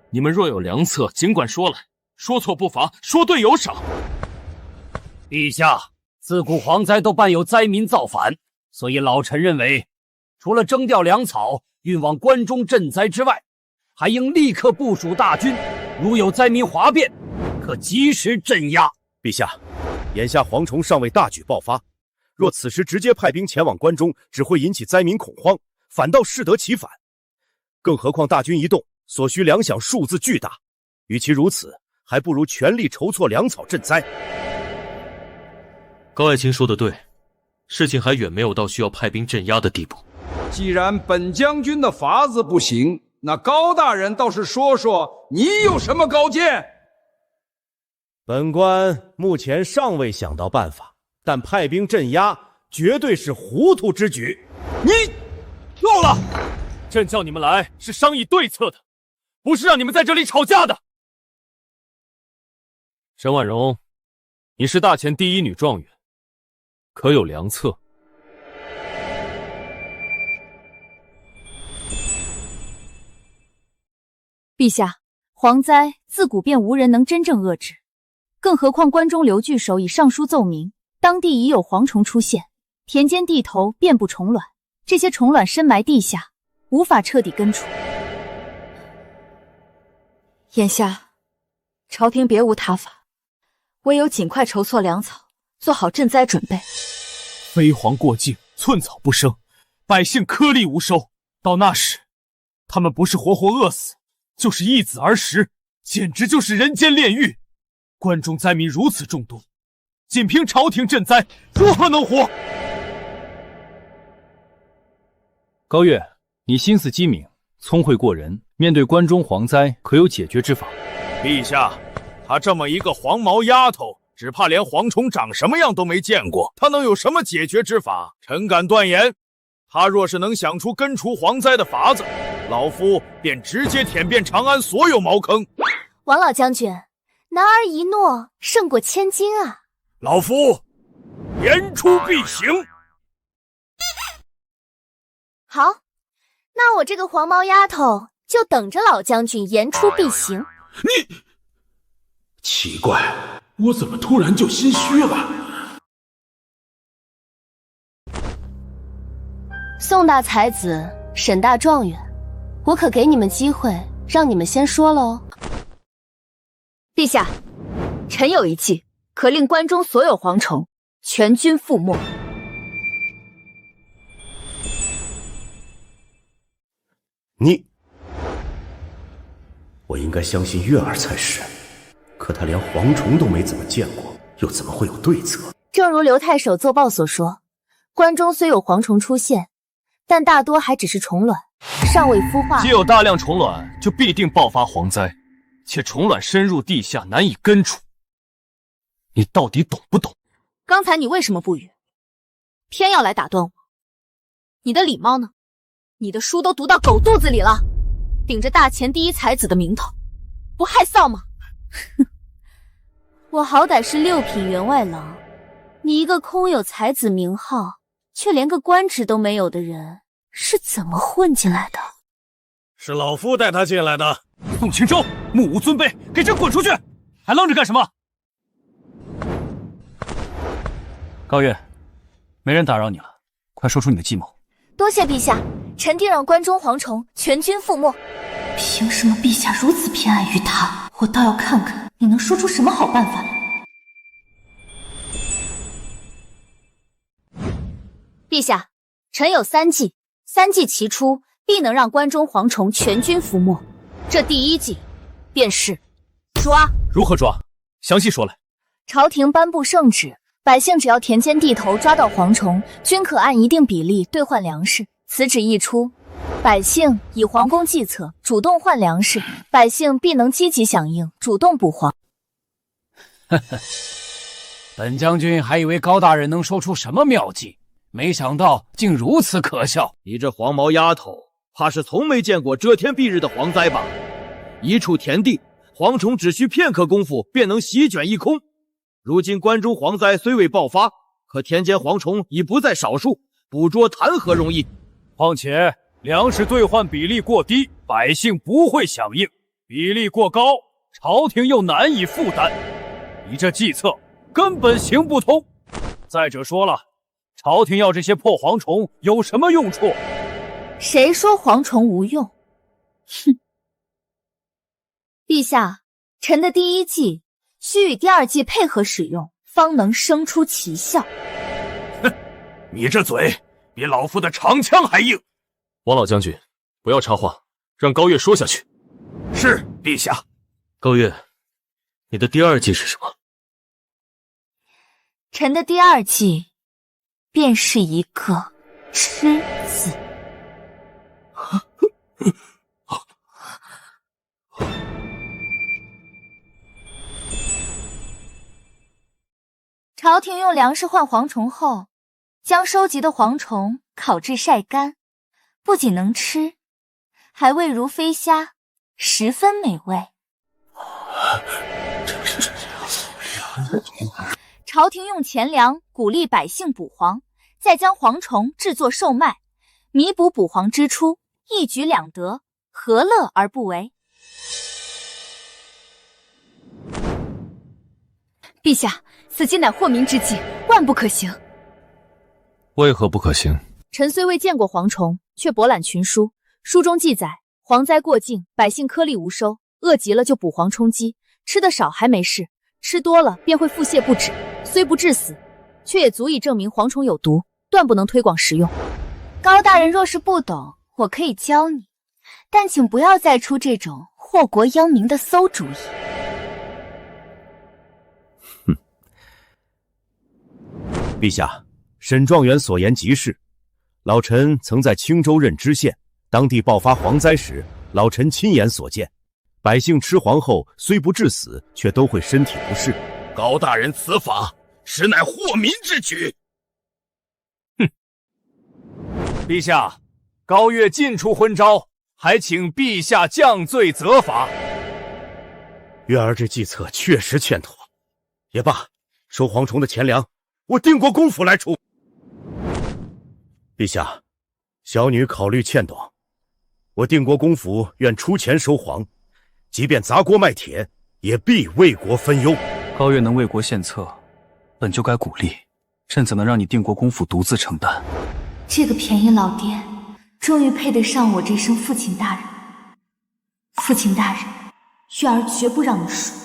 你们若有良策，尽管说来，说错不罚，说对有赏。陛下，自古蝗灾都伴有灾民造反，所以老臣认为，除了征调粮草运往关中赈灾之外，还应立刻部署大军，如有灾民哗变，可及时镇压。陛下，眼下蝗虫尚未大举爆发，若此时直接派兵前往关中，只会引起灾民恐慌，反倒适得其反。更何况大军一动，所需粮饷数字巨大，与其如此，还不如全力筹措粮草赈灾。高爱卿说的对，事情还远没有到需要派兵镇压的地步。既然本将军的法子不行，那高大人倒是说说你有什么高见？本官目前尚未想到办法，但派兵镇压绝对是糊涂之举。你够了！朕叫你们来是商议对策的，不是让你们在这里吵架的。沈婉容，你是大前第一女状元，可有良策？陛下，蝗灾自古便无人能真正遏制，更何况关中刘据守已上书奏明，当地已有蝗虫出现，田间地头遍布虫卵，这些虫卵深埋地下，无法彻底根除。眼下，朝廷别无他法，唯有尽快筹措粮草，做好赈灾准备。飞蝗过境，寸草不生，百姓颗粒无收。到那时，他们不是活活饿死，就是一子而食，简直就是人间炼狱。关中灾民如此众多，仅凭朝廷赈灾，如何能活？高月，你心思机敏，聪慧过人，面对关中蝗灾，可有解决之法？陛下，她这么一个黄毛丫头，只怕连蝗虫长什么样都没见过，她能有什么解决之法？臣敢断言，她若是能想出根除蝗灾的法子，老夫便直接舔遍长安所有茅坑。王老将军，男儿一诺胜过千金啊！老夫言出必行。好，那我这个黄毛丫头就等着老将军言出必行。你奇怪，我怎么突然就心虚了？宋大才子，沈大状元，我可给你们机会，让你们先说了哦。陛下，臣有一计，可令关中所有蝗虫全军覆没。我应该相信月儿才是，可他连蝗虫都没怎么见过，又怎么会有对策？正如刘太守奏报所说，关中虽有蝗虫出现，但大多还只是虫卵，尚未孵化。既有大量虫卵，就必定爆发蝗灾，且虫卵深入地下，难以根除。你到底懂不懂？刚才你为什么不语，偏要来打断我？你的礼貌呢？你的书都读到狗肚子里了，顶着大前第一才子的名头，不害臊吗？哼，我好歹是6品员外郎，你一个空有才子名号，却连个官职都没有的人，是怎么混进来的？是老夫带他进来的。宋青州，目无尊卑，给朕滚出去！还愣着干什么？高月，没人打扰你了，快说出你的计谋。多谢陛下，臣定让关中蝗虫全军覆没。凭什么陛下如此偏爱于他？我倒要看看你能说出什么好办法来。陛下，臣有3计，3计齐出，必能让关中蝗虫全军覆没。这第1计，便是抓。如何抓？详细说来。朝廷颁布圣旨，百姓只要田间地头抓到蝗虫，均可按一定比例兑换粮食。此旨一出，百姓以皇宫计策，主动换粮食，百姓必能积极响应，主动补蝗。本将军还以为高大人能说出什么妙计，没想到竟如此可笑。你这黄毛丫头，怕是从没见过遮天蔽日的蝗灾吧？一处田地，蝗虫只需片刻功夫便能席卷一空。如今关中蝗灾虽未爆发，可田间蝗虫已不在少数，捕捉谈何容易？况且粮食兑换比例过低，百姓不会响应；比例过高，朝廷又难以负担。你这计策根本行不通。再者说了，朝廷要这些破蝗虫有什么用处？谁说蝗虫无用？哼！陛下，臣的第1计需与第2计配合使用，方能生出奇效。哼，你这嘴比老夫的长枪还硬。王老将军，不要插话，让高月说下去。是，陛下。高月，你的第2计是什么？臣的第2计便是一个吃字。朝廷用粮食换蝗虫后，将收集的蝗虫烤制晒干，不仅能吃，还味如飞虾，十分美味。朝廷用钱粮鼓励百姓捕蝗，再将蝗虫制作售卖，弥补捕蝗支出，一举两得，何乐而不为？陛下，此计乃祸民之计，万不可行。为何不可行？臣虽未见过蝗虫，却博览群书，书中记载，蝗灾过境，百姓颗粒无收，饿极了就捕蝗充饥，吃得少还没事，吃多了便会腹泻不止，虽不致死，却也足以证明蝗虫有毒，断不能推广食用。高大人若是不懂，我可以教你，但请不要再出这种祸国殃民的馊主意。陛下，沈状元所言极是。老臣曾在青州任知县，当地爆发蝗灾时，老臣亲眼所见，百姓吃蝗后虽不致死，却都会身体不适。高大人此法实乃祸民之举。哼！陛下，高月尽出昏招，还请陛下降罪责罚。月儿这计策确实欠妥，也罢，收蝗虫的钱粮，我定国公府来出。陛下，小女考虑欠短，我定国公府愿出钱收蝗，即便砸锅卖铁，也必为国分忧。高月能为国献策，本就该鼓励，朕怎能让你定国公府独自承担？这个便宜老爹，终于配得上我这声父亲大人。父亲大人，月儿绝不让你输。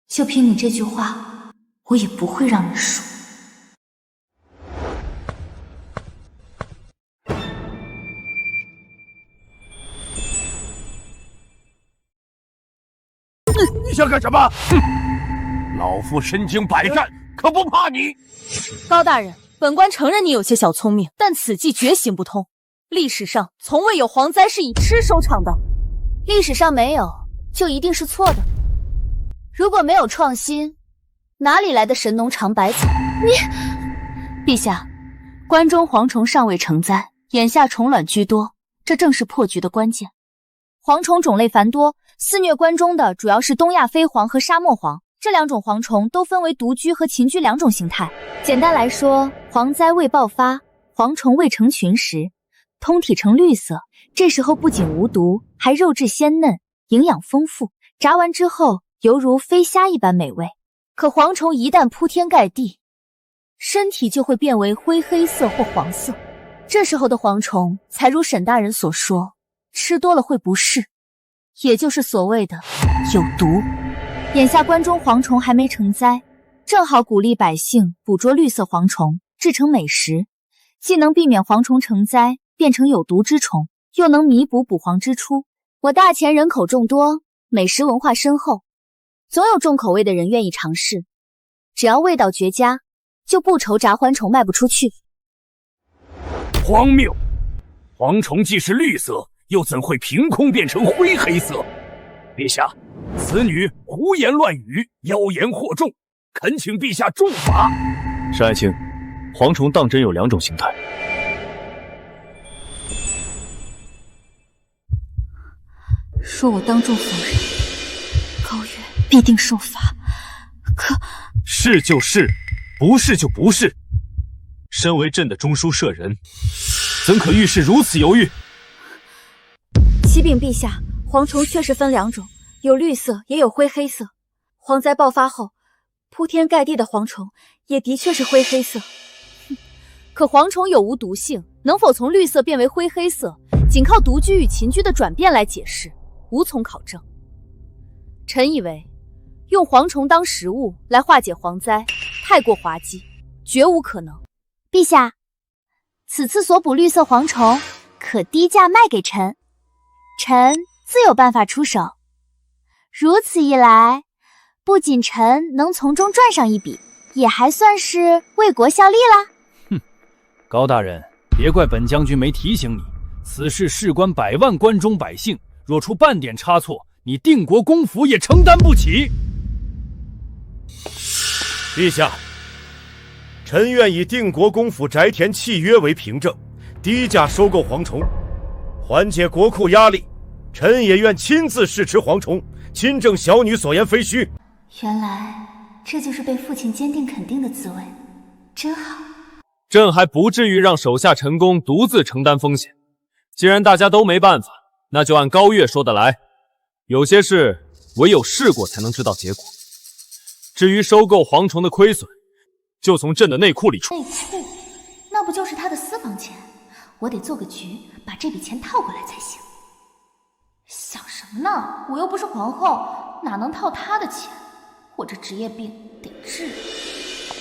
就凭你这句话，我也不会让你输。你想干什么？哼！老夫身经百战，可不怕你。高大人，本官承认你有些小聪明，但此计绝行不通。历史上从未有蝗灾是以吃收场的。历史上没有，就一定是错的。如果没有创新，哪里来的神农尝百草？陛下，关中蝗虫尚未成灾，眼下虫卵居多，这正是破局的关键。蝗虫种类繁多，肆虐关中的主要是东亚飞蝗和沙漠蝗，这两种蝗虫都分为独居和群居两种形态。简单来说，蝗灾未爆发，蝗虫未成群时，通体呈绿色，这时候不仅无毒，还肉质鲜嫩，营养丰富，炸完之后犹如飞虾一般美味。可蝗虫一旦铺天盖地，身体就会变为灰黑色或黄色。这时候的蝗虫才如沈大人所说，吃多了会不适，也就是所谓的有毒。眼下关中蝗虫还没成灾，正好鼓励百姓捕捉绿色蝗虫制成美食，既能避免蝗虫成灾变成有毒之虫，又能弥补捕蝗之出。我大前人口众多，美食文化深厚，总有重口味的人愿意尝试，只要味道绝佳，就不愁炸蝗虫卖不出去。荒谬！蝗虫既是绿色，又怎会凭空变成灰黑色？陛下，此女胡言乱语，妖言惑众，恳请陛下重罚。沈爱卿，蝗虫当真有2种形态。说我当众否认，高月必定受罚。可是就是，不是就不是。身为朕的中书舍人，怎可遇事如此犹豫？启禀陛下，蝗虫确实分2种，有绿色也有灰黑色。蝗灾爆发后，铺天盖地的蝗虫也的确是灰黑色。可蝗虫有无毒性，能否从绿色变为灰黑色，仅靠独居与群居的转变来解释，无从考证。臣以为，用蝗虫当食物来化解蝗灾，太过滑稽，绝无可能。陛下，此次所捕绿色蝗虫，可低价卖给臣，臣自有办法出手。如此一来，不仅臣能从中赚上一笔，也还算是为国效力啦。哼，高大人，别怪本将军没提醒你，此事事关100万关中百姓，若出半点差错，你定国公府也承担不起。陛下，臣愿以定国公府宅田契约为凭证，低价收购蝗虫，缓解国库压力。臣也愿亲自试吃蝗虫，亲证小女所言非虚。原来这就是被父亲坚定肯定的滋味，真好。朕还不至于让手下臣工独自承担风险。既然大家都没办法，那就按高月说的来。有些事唯有试过才能知道结果。至于收购蝗虫的亏损，就从朕的内库里出。内库？那不就是他的私房钱？我得做个局，把这笔钱套过来才行。想什么呢？我又不是皇后，哪能套他的钱？我这职业病得治。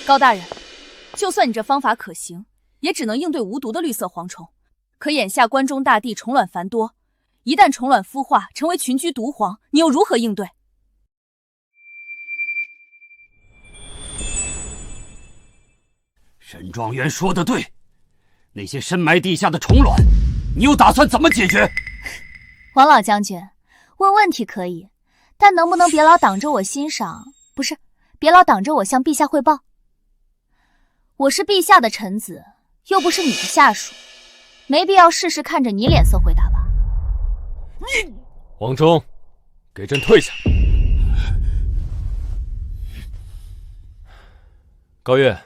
高大人，就算你这方法可行，也只能应对无毒的绿色蝗虫。可眼下关中大地虫卵繁多，一旦虫卵孵化成为群居毒蝗，你又如何应对？沈状元说得对，那些深埋地下的虫卵，你又打算怎么解决？王老将军，问问题可以，但能不能别老挡着我欣赏？不是，别老挡着我向陛下汇报。我是陛下的臣子，又不是你的下属，没必要事事看着你脸色回答吧。你，黄忠，给朕退下。高月，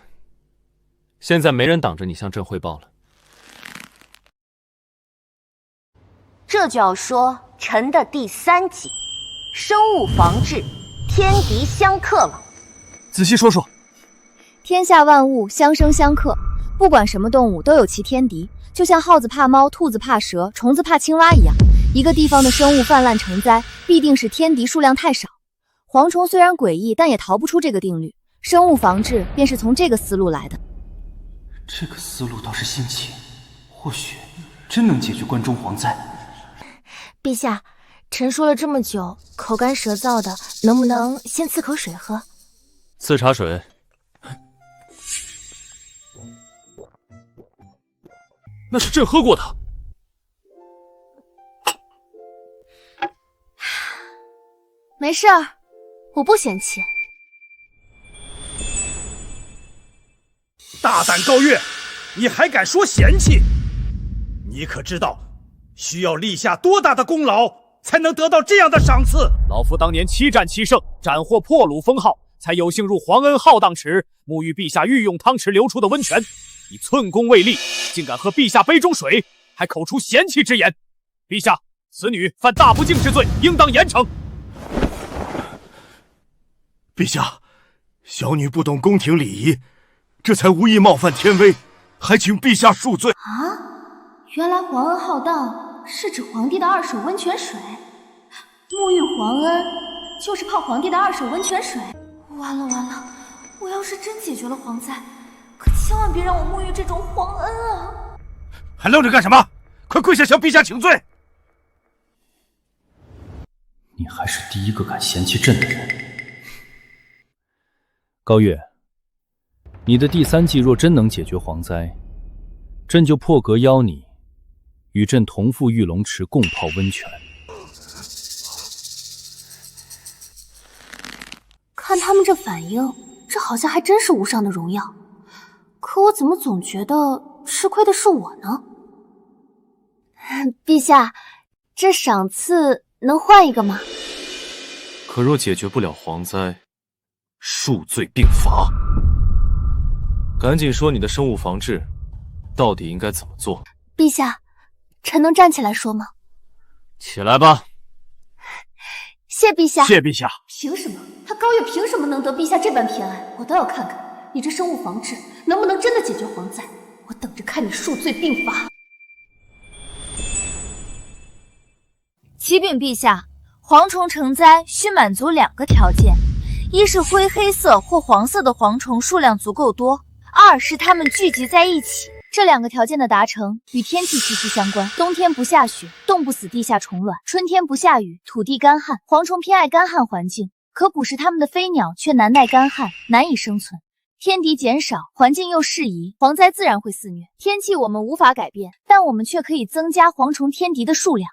现在没人挡着你向朕汇报了。这就要说臣的第3计，生物防治，天敌相克了。仔细说说。天下万物相生相克，不管什么动物都有其天敌，就像耗子怕猫，兔子怕蛇，虫子怕青蛙一样。一个地方的生物泛滥成灾，必定是天敌数量太少。蝗虫虽然诡异，但也逃不出这个定律。生物防治便是从这个思路来的。这个思路倒是新奇，或许真能解决关中蝗灾。陛下，臣说了这么久，口干舌燥的，能不能先赐口水喝？赐茶水。那是朕喝过的。没事儿，我不嫌弃。大胆高月，你还敢说嫌弃？你可知道需要立下多大的功劳才能得到这样的赏赐？老夫当年7战7胜，斩获破虏封号，才有幸入皇恩浩荡池，沐浴陛下御用汤池流出的温泉。你寸功未立，竟敢喝陛下杯中水，还口出嫌弃之言。陛下，此女犯大不敬之罪，应当严惩。陛下，小女不懂宫廷礼仪，这才无意冒犯天威，还请陛下恕罪。原来皇恩浩荡是指皇帝的二手温泉水，沐浴皇恩就是泡皇帝的二手温泉水。完了，我要是真解决了蝗灾，可千万别让我沐浴这种皇恩啊！还愣着干什么？快跪下向陛下请罪！你还是第一个敢嫌弃朕的人。高月，你的第3计若真能解决蝗灾，朕就破格邀你与朕同赴玉龙池共泡温泉。看他们这反应，这好像还真是无上的荣耀。可我怎么总觉得吃亏的是我呢？陛下，这赏赐能换一个吗？可若解决不了蝗灾，数罪并罚。赶紧说你的生物防治到底应该怎么做？陛下，臣能站起来说吗？起来吧。谢陛下。谢陛下。凭什么？他高月凭什么能得陛下这般偏爱？我倒要看看你这生物防治能不能真的解决蝗灾。我等着看你数罪并罚。启禀陛下，蝗虫成灾需满足2个条件：一是灰黑色或黄色的蝗虫数量足够多；2是它们聚集在一起。这2个条件的达成与天气息息相关。冬天不下雪，冻不死地下虫卵；春天不下雨，土地干旱。蝗虫偏爱干旱环境，可捕食它们的飞鸟却难耐干旱，难以生存。天敌减少，环境又适宜，蝗灾自然会肆虐。天气我们无法改变，但我们却可以增加蝗虫天敌的数量。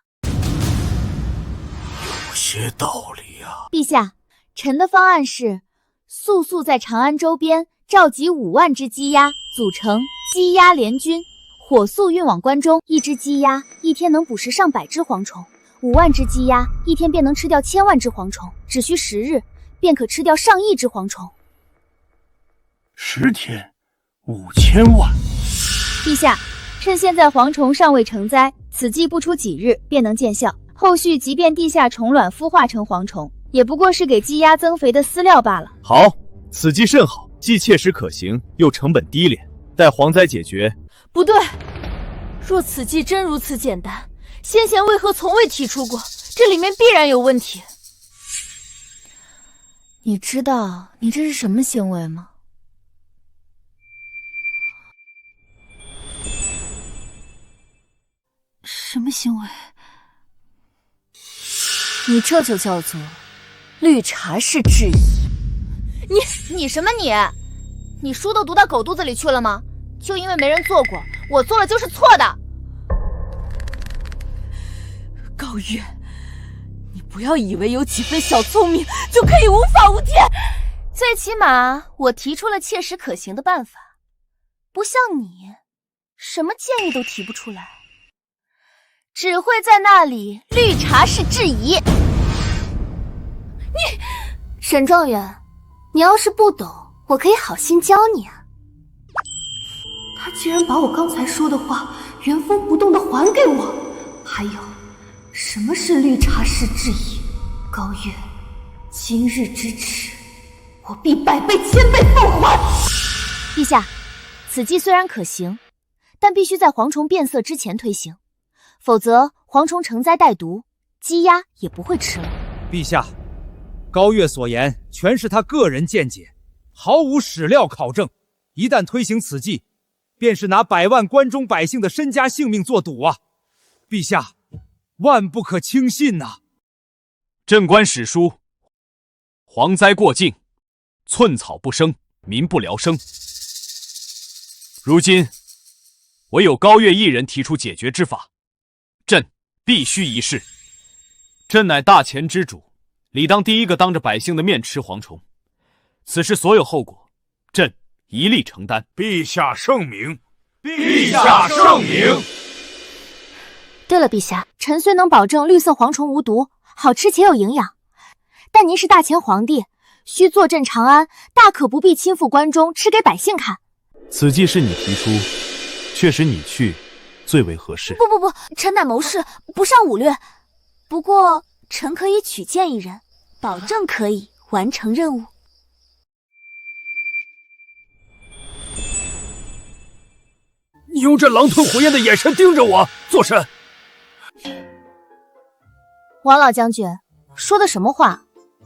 有些道理啊。陛下，臣的方案是速速在长安周边召集5万只鸡鸭，组成鸡鸭联军，火速运往关中。1只鸡鸭一天能捕食上百只蝗虫，5万只鸡鸭一天便能吃掉1000万只蝗虫，只需10日便可吃掉上亿只蝗虫。10天，5000万。陛下，趁现在蝗虫尚未成灾，此计不出几日便能见效。后续即便地下虫卵孵化成蝗虫，也不过是给鸡鸭增肥的饲料罢了。好，此计甚好，既切实可行，又成本低廉。待蝗灾解决。不对，若此计真如此简单，先贤为何从未提出过？这里面必然有问题。你知道你这是什么行为吗？什么行为？你这就叫做绿茶式质疑。你什么你？你书都读到狗肚子里去了吗？就因为没人做过，我做了就是错的。高月，你不要以为有几分小聪明就可以无法无天。最起码我提出了切实可行的办法，不像你，什么建议都提不出来，只会在那里绿茶式质疑。沈状元，你要是不懂，我可以好心教你啊。他竟然把我刚才说的话原封不动地还给我。还有，什么是绿茶式质疑？高月，今日之耻，我必100倍1000倍奉还。陛下，此计虽然可行，但必须在蝗虫变色之前推行，否则蝗虫成灾带毒，鸡鸭也不会吃了。陛下，高月所言全是他个人见解，毫无史料考证。一旦推行此计，便是拿100万关中百姓的身家性命做赌啊！陛下，万不可轻信呐！朕观史书，蝗灾过境，寸草不生，民不聊生。如今唯有高月一人提出解决之法，朕必须一试。朕乃大钱之主，理当第一个当着百姓的面吃蝗虫，此事所有后果，朕一力承担。陛下圣明，陛下圣明。对了，陛下，臣虽能保证绿色蝗虫无毒，好吃且有营养，但您是大前皇帝，需坐镇长安，大可不必亲赴关中吃给百姓看。此计是你提出，确实你去最为合适。不，臣乃谋士，不善武略。不过臣可以举荐一人，保证可以完成任务。你用这狼吞虎咽的眼神盯着我做甚？王老将军说的什么话？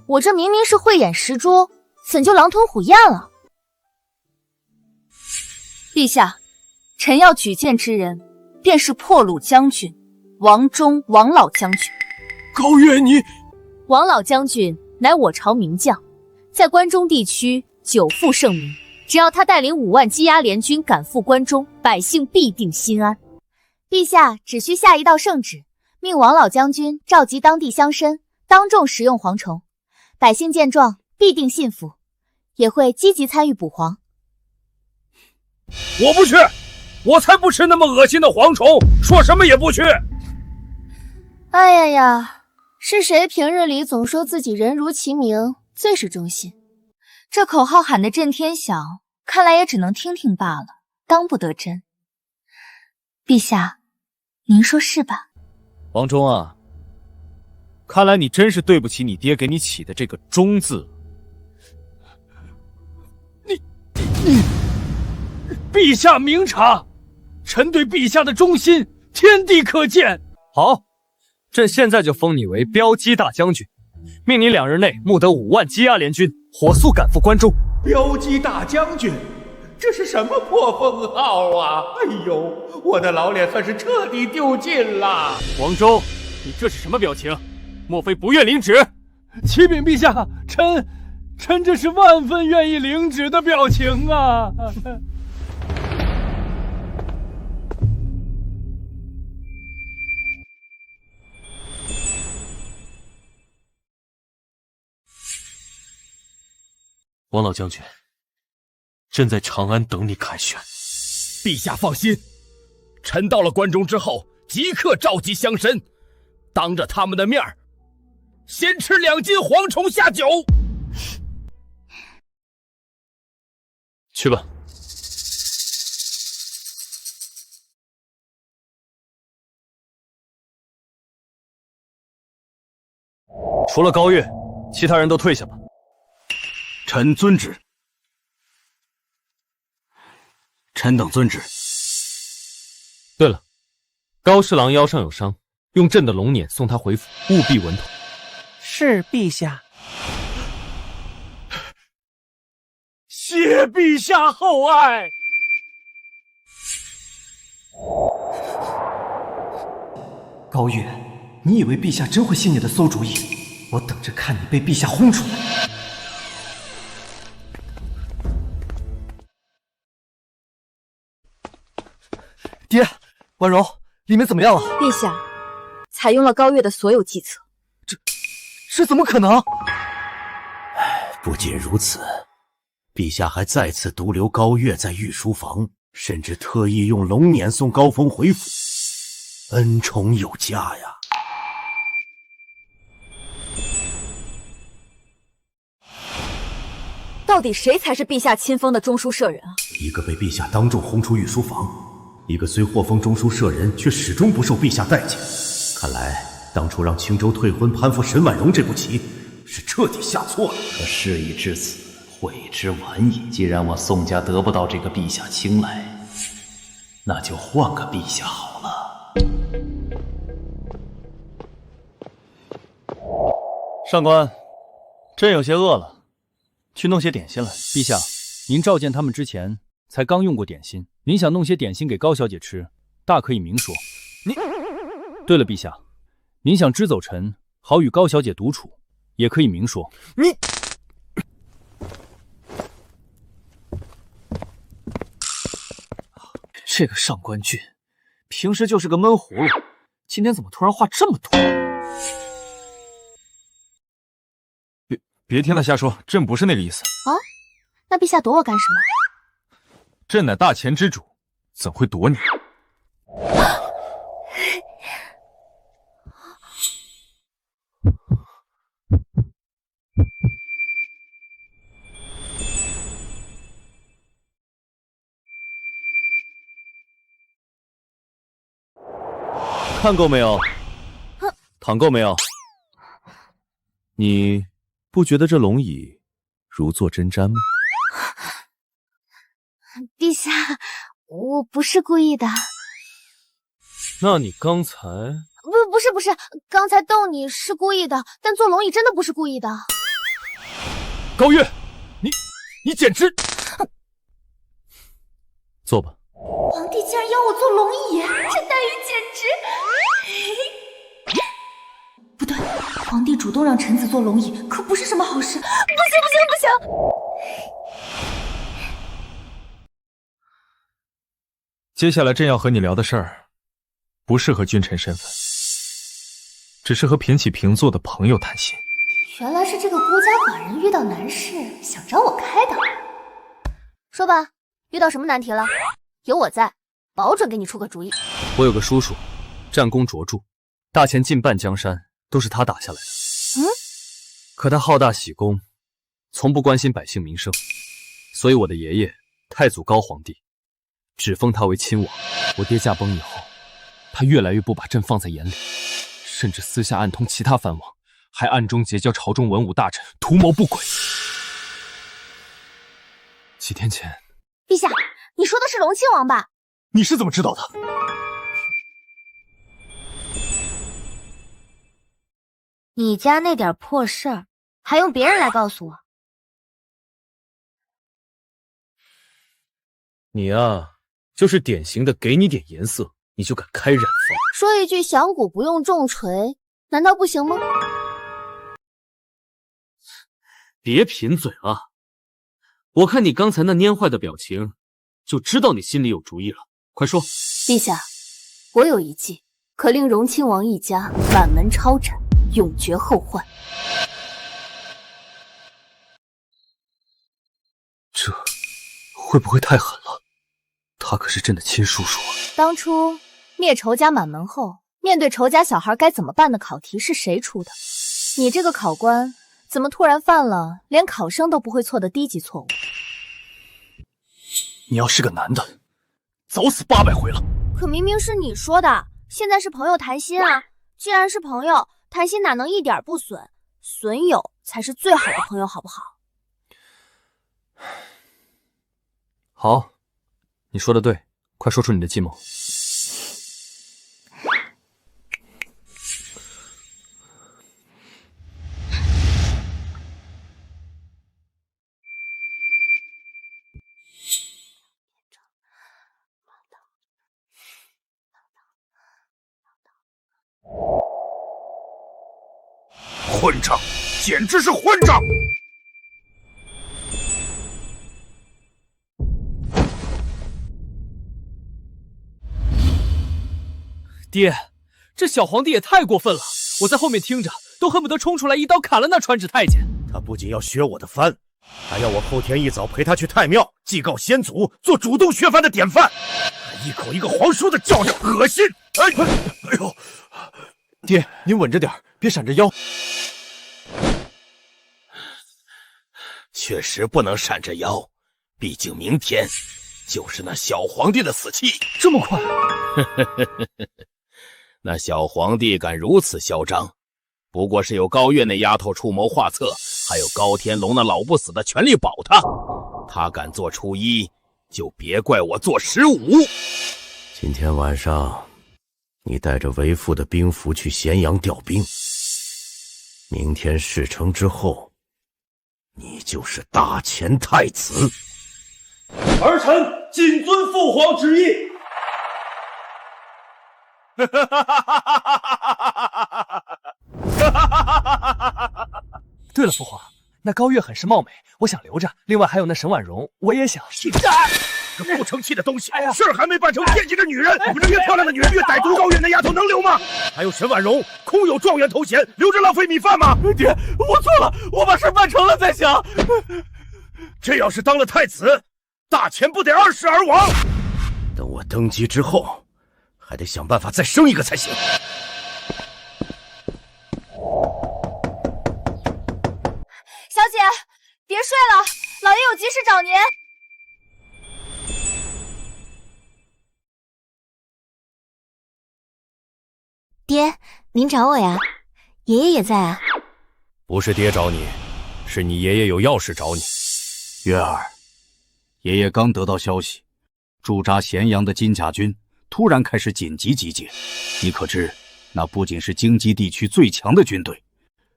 我这明明是慧眼识珠，怎就狼吞虎咽了？陛下，臣要举荐之人，便是破虏将军王忠王老将军。高月，你……王老将军乃我朝名将，在关中地区久负盛名。只要他带领5万积压联军赶赴关中，百姓必定心安。陛下只需下一道圣旨，命王老将军召集当地乡绅，当众食用蝗虫，百姓见状必定信服，也会积极参与捕蝗。我不去，我才不吃那么恶心的蝗虫，说什么也不去。哎呀呀，是谁平日里总说自己人如其名，最是忠心？这口号喊得震天响，看来也只能听听罢了，当不得真。陛下，您说是吧？王忠啊，看来你真是对不起你爹给你起的这个忠字。陛下明察，臣对陛下的忠心天地可见。好，朕现在就封你为骠骑大将军，命你2日内募得5万积压联军，火速赶赴关中。骠骑大将军，这是什么破封号啊！哎呦，我的老脸算是彻底丢尽了。王忠，你这是什么表情？莫非不愿领旨？启禀陛下，臣这是万分愿意领旨的表情啊！王老将军，朕在长安等你凯旋。陛下放心，臣到了关中之后，即刻召集乡绅，当着他们的面先吃2斤蝗虫下酒。去吧。除了高月，其他人都退下吧。臣遵旨。臣等遵旨。对了，高侍郎腰上有伤，用朕的龙辇送他回府，务必稳妥。是陛下。谢陛下厚爱。高月，你以为陛下真会信你的馊主意？我等着看你被陛下轰出来。爹，婉容，里面怎么样了？陛下，采用了高月的所有计策。这怎么可能？不仅如此，陛下还再次独留高月在御书房，甚至特意用龙辇送高峰回府，恩宠有加呀。到底谁才是陛下亲封的中书舍人啊？一个被陛下当众轰出御书房，一个虽获封中书舍人，却始终不受陛下待见。看来当初让青州退婚攀附沈婉容这步棋是彻底下错了。可事已至此，悔之晚矣。既然我宋家得不到这个陛下青睐，那就换个陛下好了。上官，朕有些饿了，去弄些点心来。陛下，您召见他们之前才刚用过点心，您想弄些点心给高小姐吃，大可以明说。对了，陛下，您想支走臣，好与高小姐独处，也可以明说。这个上官俊，平时就是个闷葫芦，今天怎么突然话这么多？别听他瞎说，朕不是那个意思。哦，那陛下躲我干什么？朕乃大钱之主，怎会躲你？看够没有？躺够没有？你不觉得这龙椅如坐针毡吗？陛下，我不是故意的。那你刚才……不是，刚才逗你是故意的，但坐龙椅真的不是故意的。高月，你简直……坐吧。皇帝竟然邀我坐龙椅，这待遇简直……不对，皇帝主动让臣子坐龙椅，可不是什么好事。不行！接下来朕要和你聊的事儿，不适合君臣身份，只是和平起平坐的朋友谈心。原来是这个孤家寡人遇到难事，想找我开导。说吧，遇到什么难题了？有我在，保准给你出个主意。我有个叔叔，战功卓著，大前近半江山都是他打下来的。可他好大喜功，从不关心百姓民生，所以我的爷爷太祖高皇帝只封他为亲王。我爹驾崩以后，他越来越不把朕放在眼里，甚至私下暗通其他藩王，还暗中结交朝中文武大臣，图谋不轨。几天前，陛下，你说的是隆亲王吧？你是怎么知道的？你家那点破事儿，还用别人来告诉我？你啊，就是典型的给你点颜色，你就敢开染坊。说一句响鼓不用重锤，难道不行吗？别贫嘴啊！我看你刚才那蔫坏的表情，就知道你心里有主意了。快说！陛下，我有一计，可令荣亲王一家满门抄斩，永绝后患。这会不会太狠了？他可是朕的亲叔叔啊！当初灭仇家满门后，面对仇家小孩该怎么办的考题是谁出的？你这个考官怎么突然犯了连考生都不会错的低级错误？你要是个男的，早死800回了。可明明是你说的，现在是朋友谈心啊！既然是朋友，谈心哪能一点不损？损友才是最好的朋友，好不好？好，你说的对，快说出你的计谋。混账，简直是混账！爹，这小皇帝也太过分了！我在后面听着，都恨不得冲出来一刀砍了那传旨太监。他不仅要削我的藩，还要我后天一早陪他去太庙祭告先祖，做主动削藩的典范。一口一个皇叔的叫着，恶心！哎呦！爹，您稳着点，别闪着腰。确实不能闪着腰，毕竟明天就是那小皇帝的死期。这么快？那小皇帝敢如此嚣张，不过是有高月那丫头出谋划策，还有高天龙那老不死的全力保他。他敢做初一，就别怪我做15。今天晚上，你带着为父的兵符去咸阳调兵。明天事成之后，你就是大前太子。儿臣谨遵父皇旨意。对了，父皇，那高月很是貌美，我想留着。另外还有那沈婉容，我也想。这不成器的东西，事儿还没办成，惦记着女人。你们越漂亮的女人越歹毒，高月那丫头能留吗？还有沈婉容，空有状元头衔，留着浪费米饭吗？爹，我错了，我把事办成了再想。这要是当了太子，大前不得20而亡？等我登基之后，还得想办法再生一个才行。小姐，别睡了，老爷有急事找您。爹，您找我呀？爷爷也在啊。不是爹找你，是你爷爷有要事找你。月儿，爷爷刚得到消息，驻扎咸阳的金甲军突然开始紧急集结，你可知，那不仅是京畿地区最强的军队，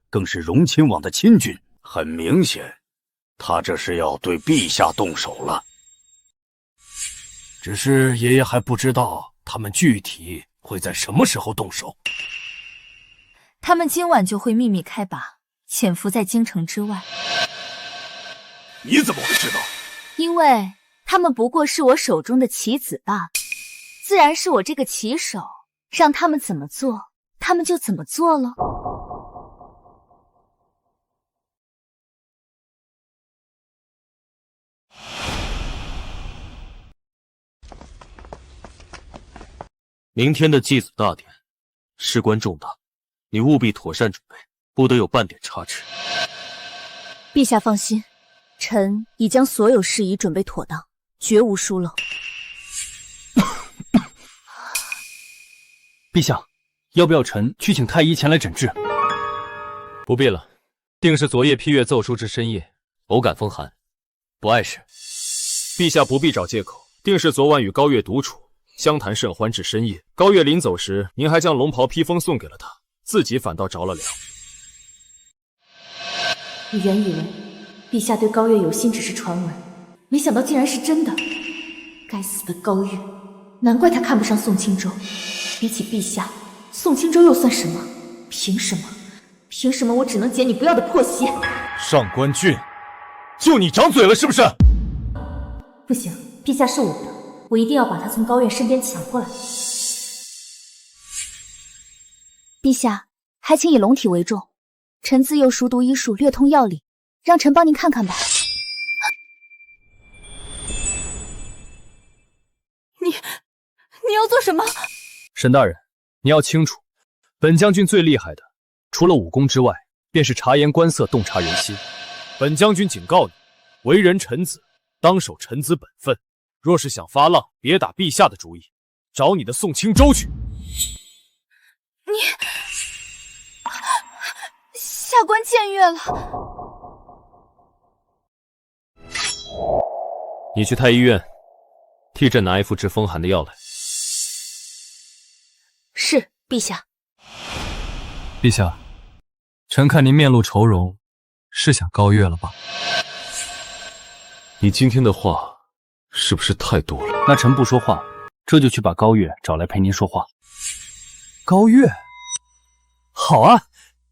更是荣亲王的亲军。很明显，他这是要对陛下动手了。只是爷爷还不知道他们具体会在什么时候动手。他们今晚就会秘密开拔，潜伏在京城之外。你怎么会知道？因为他们不过是我手中的棋子罢了，自然是我这个棋手让他们怎么做，他们就怎么做了。明天的祭祖大典事关重大，你务必妥善准备，不得有半点差池。陛下放心，臣已将所有事宜准备妥当，绝无疏漏。陛下，要不要臣去请太医前来诊治？不必了，定是昨夜批阅奏书至深夜，偶感风寒，不碍事。陛下不必找借口，定是昨晚与高月独处，相谈甚欢至深夜。高月临走时，您还将龙袍披风送给了他，自己反倒着了凉。我原以为陛下对高月有心只是传闻，没想到竟然是真的。该死的高月，难怪他看不上宋青州。比起陛下，宋青州又算什么？凭什么？凭什么我只能捡你不要的破鞋？上官俊，就你长嘴了是不是？不行，陛下是我的，我一定要把他从高月身边抢过来。陛下，还请以龙体为重。臣自幼熟读医术，略通药理，让臣帮您看看吧。你要做什么？沈大人，你要清楚，本将军最厉害的，除了武功之外，便是察言观色，洞察人心。本将军警告你，为人臣子，当守臣子本分。若是想发浪，别打陛下的主意，找你的宋青州去。下官僭越了。你去太医院，替朕拿一副治风寒的药来。是，陛下。陛下，臣看您面露愁容，是想高月了吧？你今天的话是不是太多了？那臣不说话，这就去把高月找来陪您说话。高月，好啊，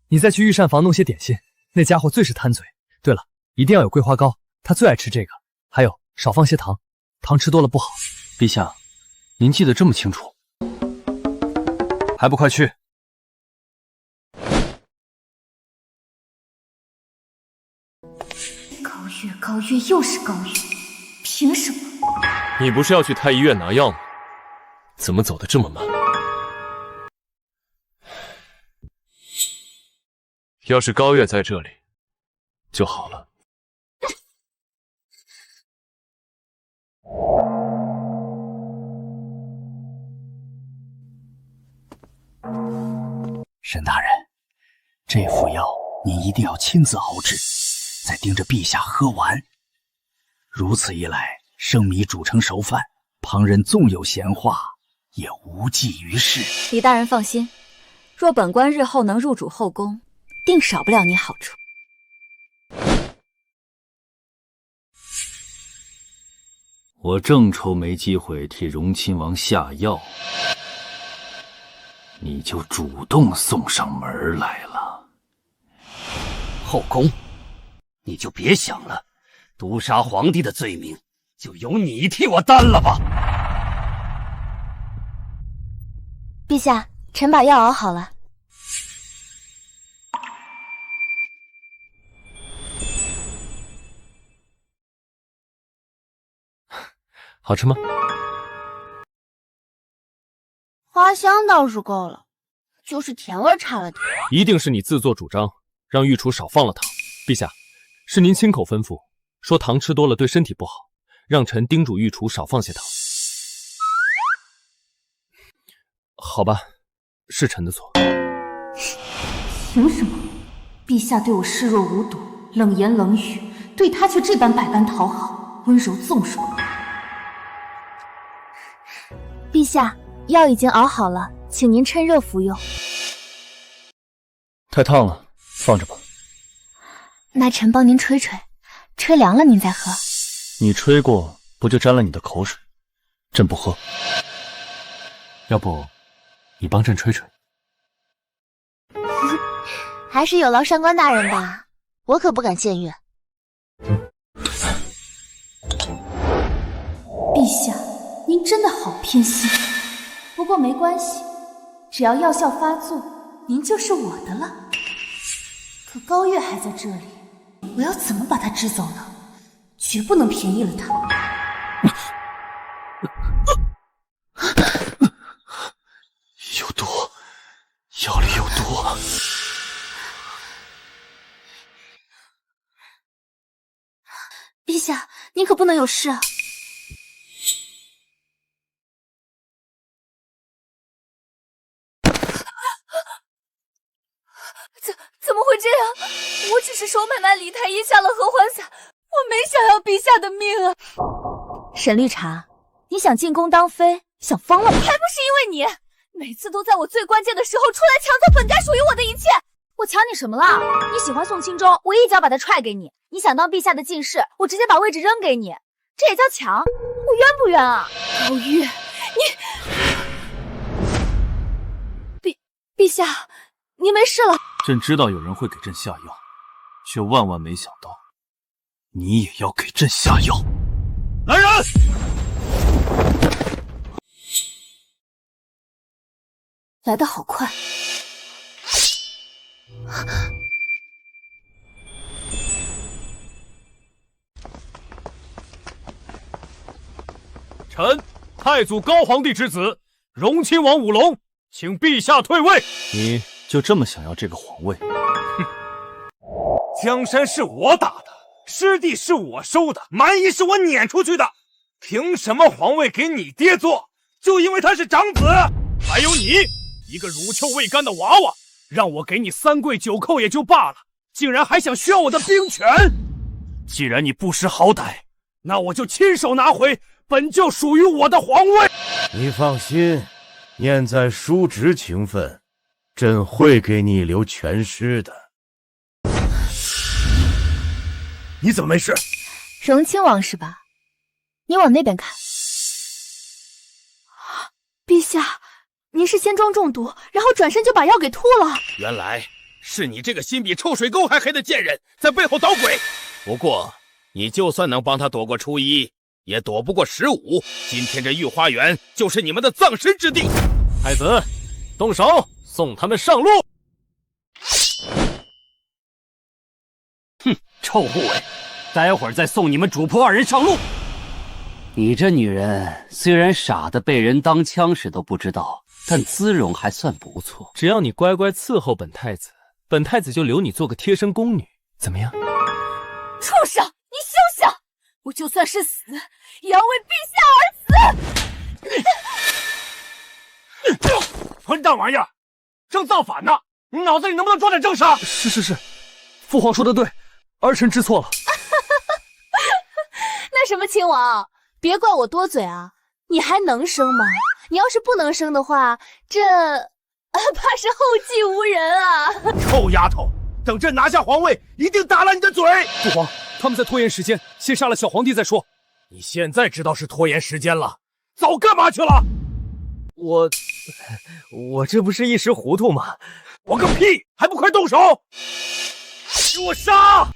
你再去御膳房弄些点心，那家伙最是贪嘴。对了，一定要有桂花糕，他最爱吃这个。还有，少放些糖，糖吃多了不好。陛下，您记得这么清楚，还不快去！高月又是高月，凭什么？你不是要去太医院拿药吗？怎么走得这么慢？要是高月在这里就好了。沈大人，这副药您一定要亲自熬制，再盯着陛下喝完。如此一来，生米煮成熟饭，旁人纵有闲话，也无济于事。李大人放心，若本官日后能入主后宫，定少不了你好处。我正愁没机会替荣亲王下药，你就主动送上门来了。后宫，你就别想了，毒杀皇帝的罪名就由你替我担了吧。陛下，臣把药熬好了。好吃吗？花香倒是够了，就是甜味差了点。一定是你自作主张，让御厨少放了糖。陛下，是您亲口吩咐，说糖吃多了对身体不好，让臣叮嘱御厨少放些糖。好吧，是臣的错。凭什么？陛下对我视若无睹，冷言冷语，对他却这般百般讨好，温柔纵容。陛下，药已经熬好了，请您趁热服用。太烫了，放着吧。那臣帮您吹吹，吹凉了您再喝。你吹过，不就沾了你的口水？朕不喝。要不，你帮朕吹吹？还是有劳上官大人吧，我可不敢僭越。陛下，您真的好偏心。不过没关系，只要药效发作，您就是我的了。可高月还在这里，我要怎么把他支走呢？绝不能便宜了他。有毒，药里有毒。陛下，您可不能有事啊！怎么会这样？我只是手买卖梨台医下了合欢散，我没想要陛下的命啊！沈绿茶，你想进宫当妃，想疯了吗？还不是因为你，每次都在我最关键的时候出来抢走本该属于我的一切。我抢你什么了？你喜欢宋钦州，我一脚把他踹给你；你想当陛下的进士，我直接把位置扔给你，这也叫抢？我冤不冤啊？高月，你，陛下，您没事了？朕知道有人会给朕下药，却万万没想到，你也要给朕下药。来人！来得好快。臣太祖高皇帝之子，荣亲王武龙，请陛下退位。你就这么想要这个皇位？哼！江山是我打的，师弟是我收的，蛮夷是我撵出去的，凭什么皇位给你爹做？就因为他是长子？还有你，一个乳臭未干的娃娃，让我给你3跪9叩也就罢了，竟然还想削我的兵权！既然你不识好歹，那我就亲手拿回本就属于我的皇位。你放心，念在叔侄情分，朕会给你留全尸的。你怎么没事？荣亲王是吧？你往那边看。陛下，您是仙妆中毒，然后转身就把药给吐了。原来是你这个心比臭水沟还黑的贱人在背后捣鬼。不过你就算能帮他躲过初一，也躲不过15。今天这御花园就是你们的葬身之地。太子，动手，送他们上路。哼，臭护卫，待会儿再送你们主仆2人上路。你这女人虽然傻的被人当枪使都不知道，但姿容还算不错。只要你乖乖伺候本太子，本太子就留你做个贴身宫女，怎么样？畜生，你休想！我就算是死，也要为陛下而死！混蛋玩意儿，正造反呢！你脑子里能不能装点正事？是，父皇说的对，儿臣知错了。那什么，亲王，别怪我多嘴啊！你还能生吗？你要是不能生的话，这怕是后继无人啊！臭丫头，等朕拿下皇位，一定打烂你的嘴！父皇，他们在拖延时间，先杀了小皇帝再说。你现在知道是拖延时间了，早干嘛去了？我这不是一时糊涂吗？我个屁！还不快动手！给我杀！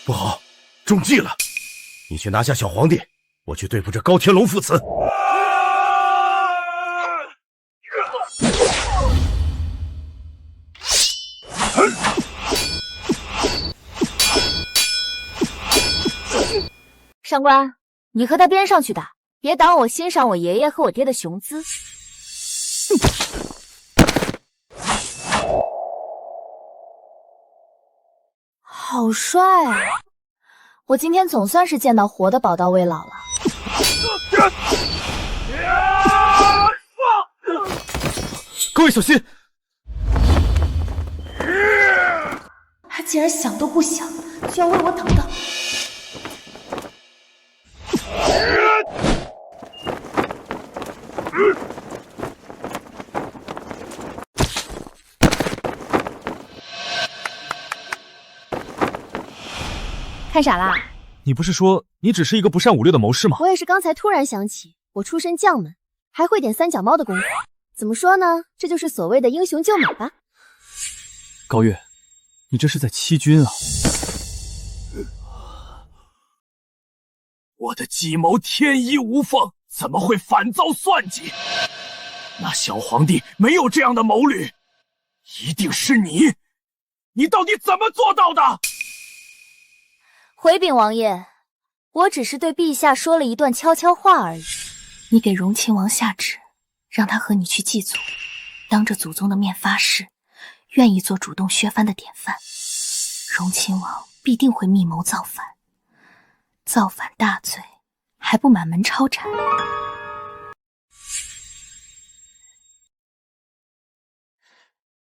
不好，中计了！你去拿下小皇帝，我去对付这高天龙父子。上官，你和他边上去打，别挡我欣赏我爷爷和我爹的雄姿。好帅啊！我今天总算是见到活的宝刀未老了。各位小心！他竟然想都不想就要为我挡道。看傻啦？你不是说你只是一个不善武略的谋士吗？我也是刚才突然想起，我出身将门，还会点三脚猫的功夫。怎么说呢？这就是所谓的英雄救美吧。高月，你这是在欺君啊！我的计谋天衣无缝，怎么会反遭算计？那小皇帝没有这样的谋略，一定是你！你到底怎么做到的？回禀王爷，我只是对陛下说了一段悄悄话而已。你给荣亲王下旨，让他和你去祭祖，当着祖宗的面发誓，愿意做主动削藩的典范。荣亲王必定会密谋造反，造反大罪，还不满门抄斩。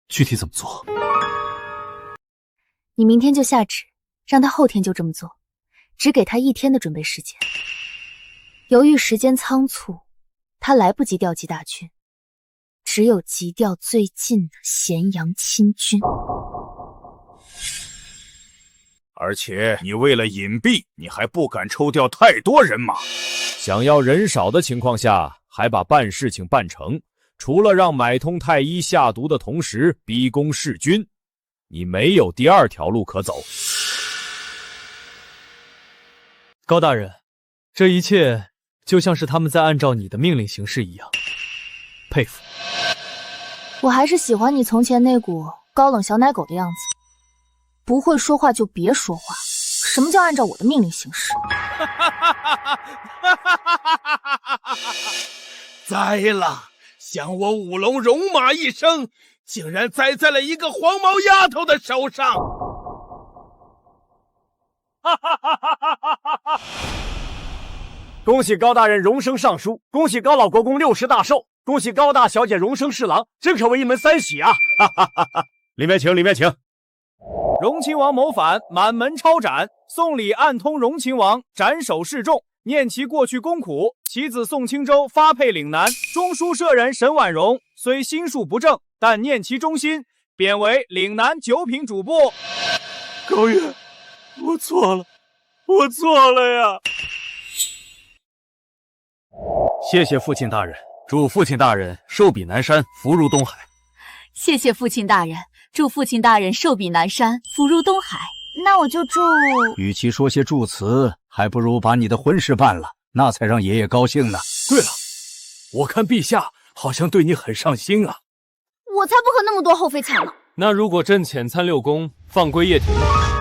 具体怎么做？你明天就下旨，让他后天就这么做，只给他1天的准备时间。由于时间仓促，他来不及调集大军，只有急调最近的咸阳亲军。而且你为了隐蔽，你还不敢抽调太多人马，想要人少的情况下，还把办事情办成，除了让买通太医下毒的同时逼宫弑君，你没有第二条路可走。高大人，这一切就像是他们在按照你的命令行事一样，佩服。我还是喜欢你从前那股高冷小奶狗的样子。不会说话就别说话，什么叫按照我的命令行事？栽了！想我舞龙戎马一生，竟然栽在了一个黄毛丫头的手上！恭喜高大人荣升尚书，恭喜高老国公60大寿，恭喜高大小姐荣升侍郎，真可谓一门三喜啊！里面请，里面请。荣亲王谋反，满门抄斩，送礼暗通荣亲王，斩首示众，念其过去功苦。其子宋清舟发配岭南，中书舍人沈婉容虽心术不正，但念其忠心，贬为岭南9品主簿。高月，我错了，我错了呀！谢谢父亲大人，祝父亲大人寿比南山，福如东海。谢谢父亲大人，祝父亲大人寿比南山，福如东海。那我就祝……与其说些祝词，还不如把你的婚事办了，那才让爷爷高兴呢。对了，我看陛下好像对你很上心啊。我才不和那么多后妃抢呢。那如果朕遣参6宫，放归掖庭呢？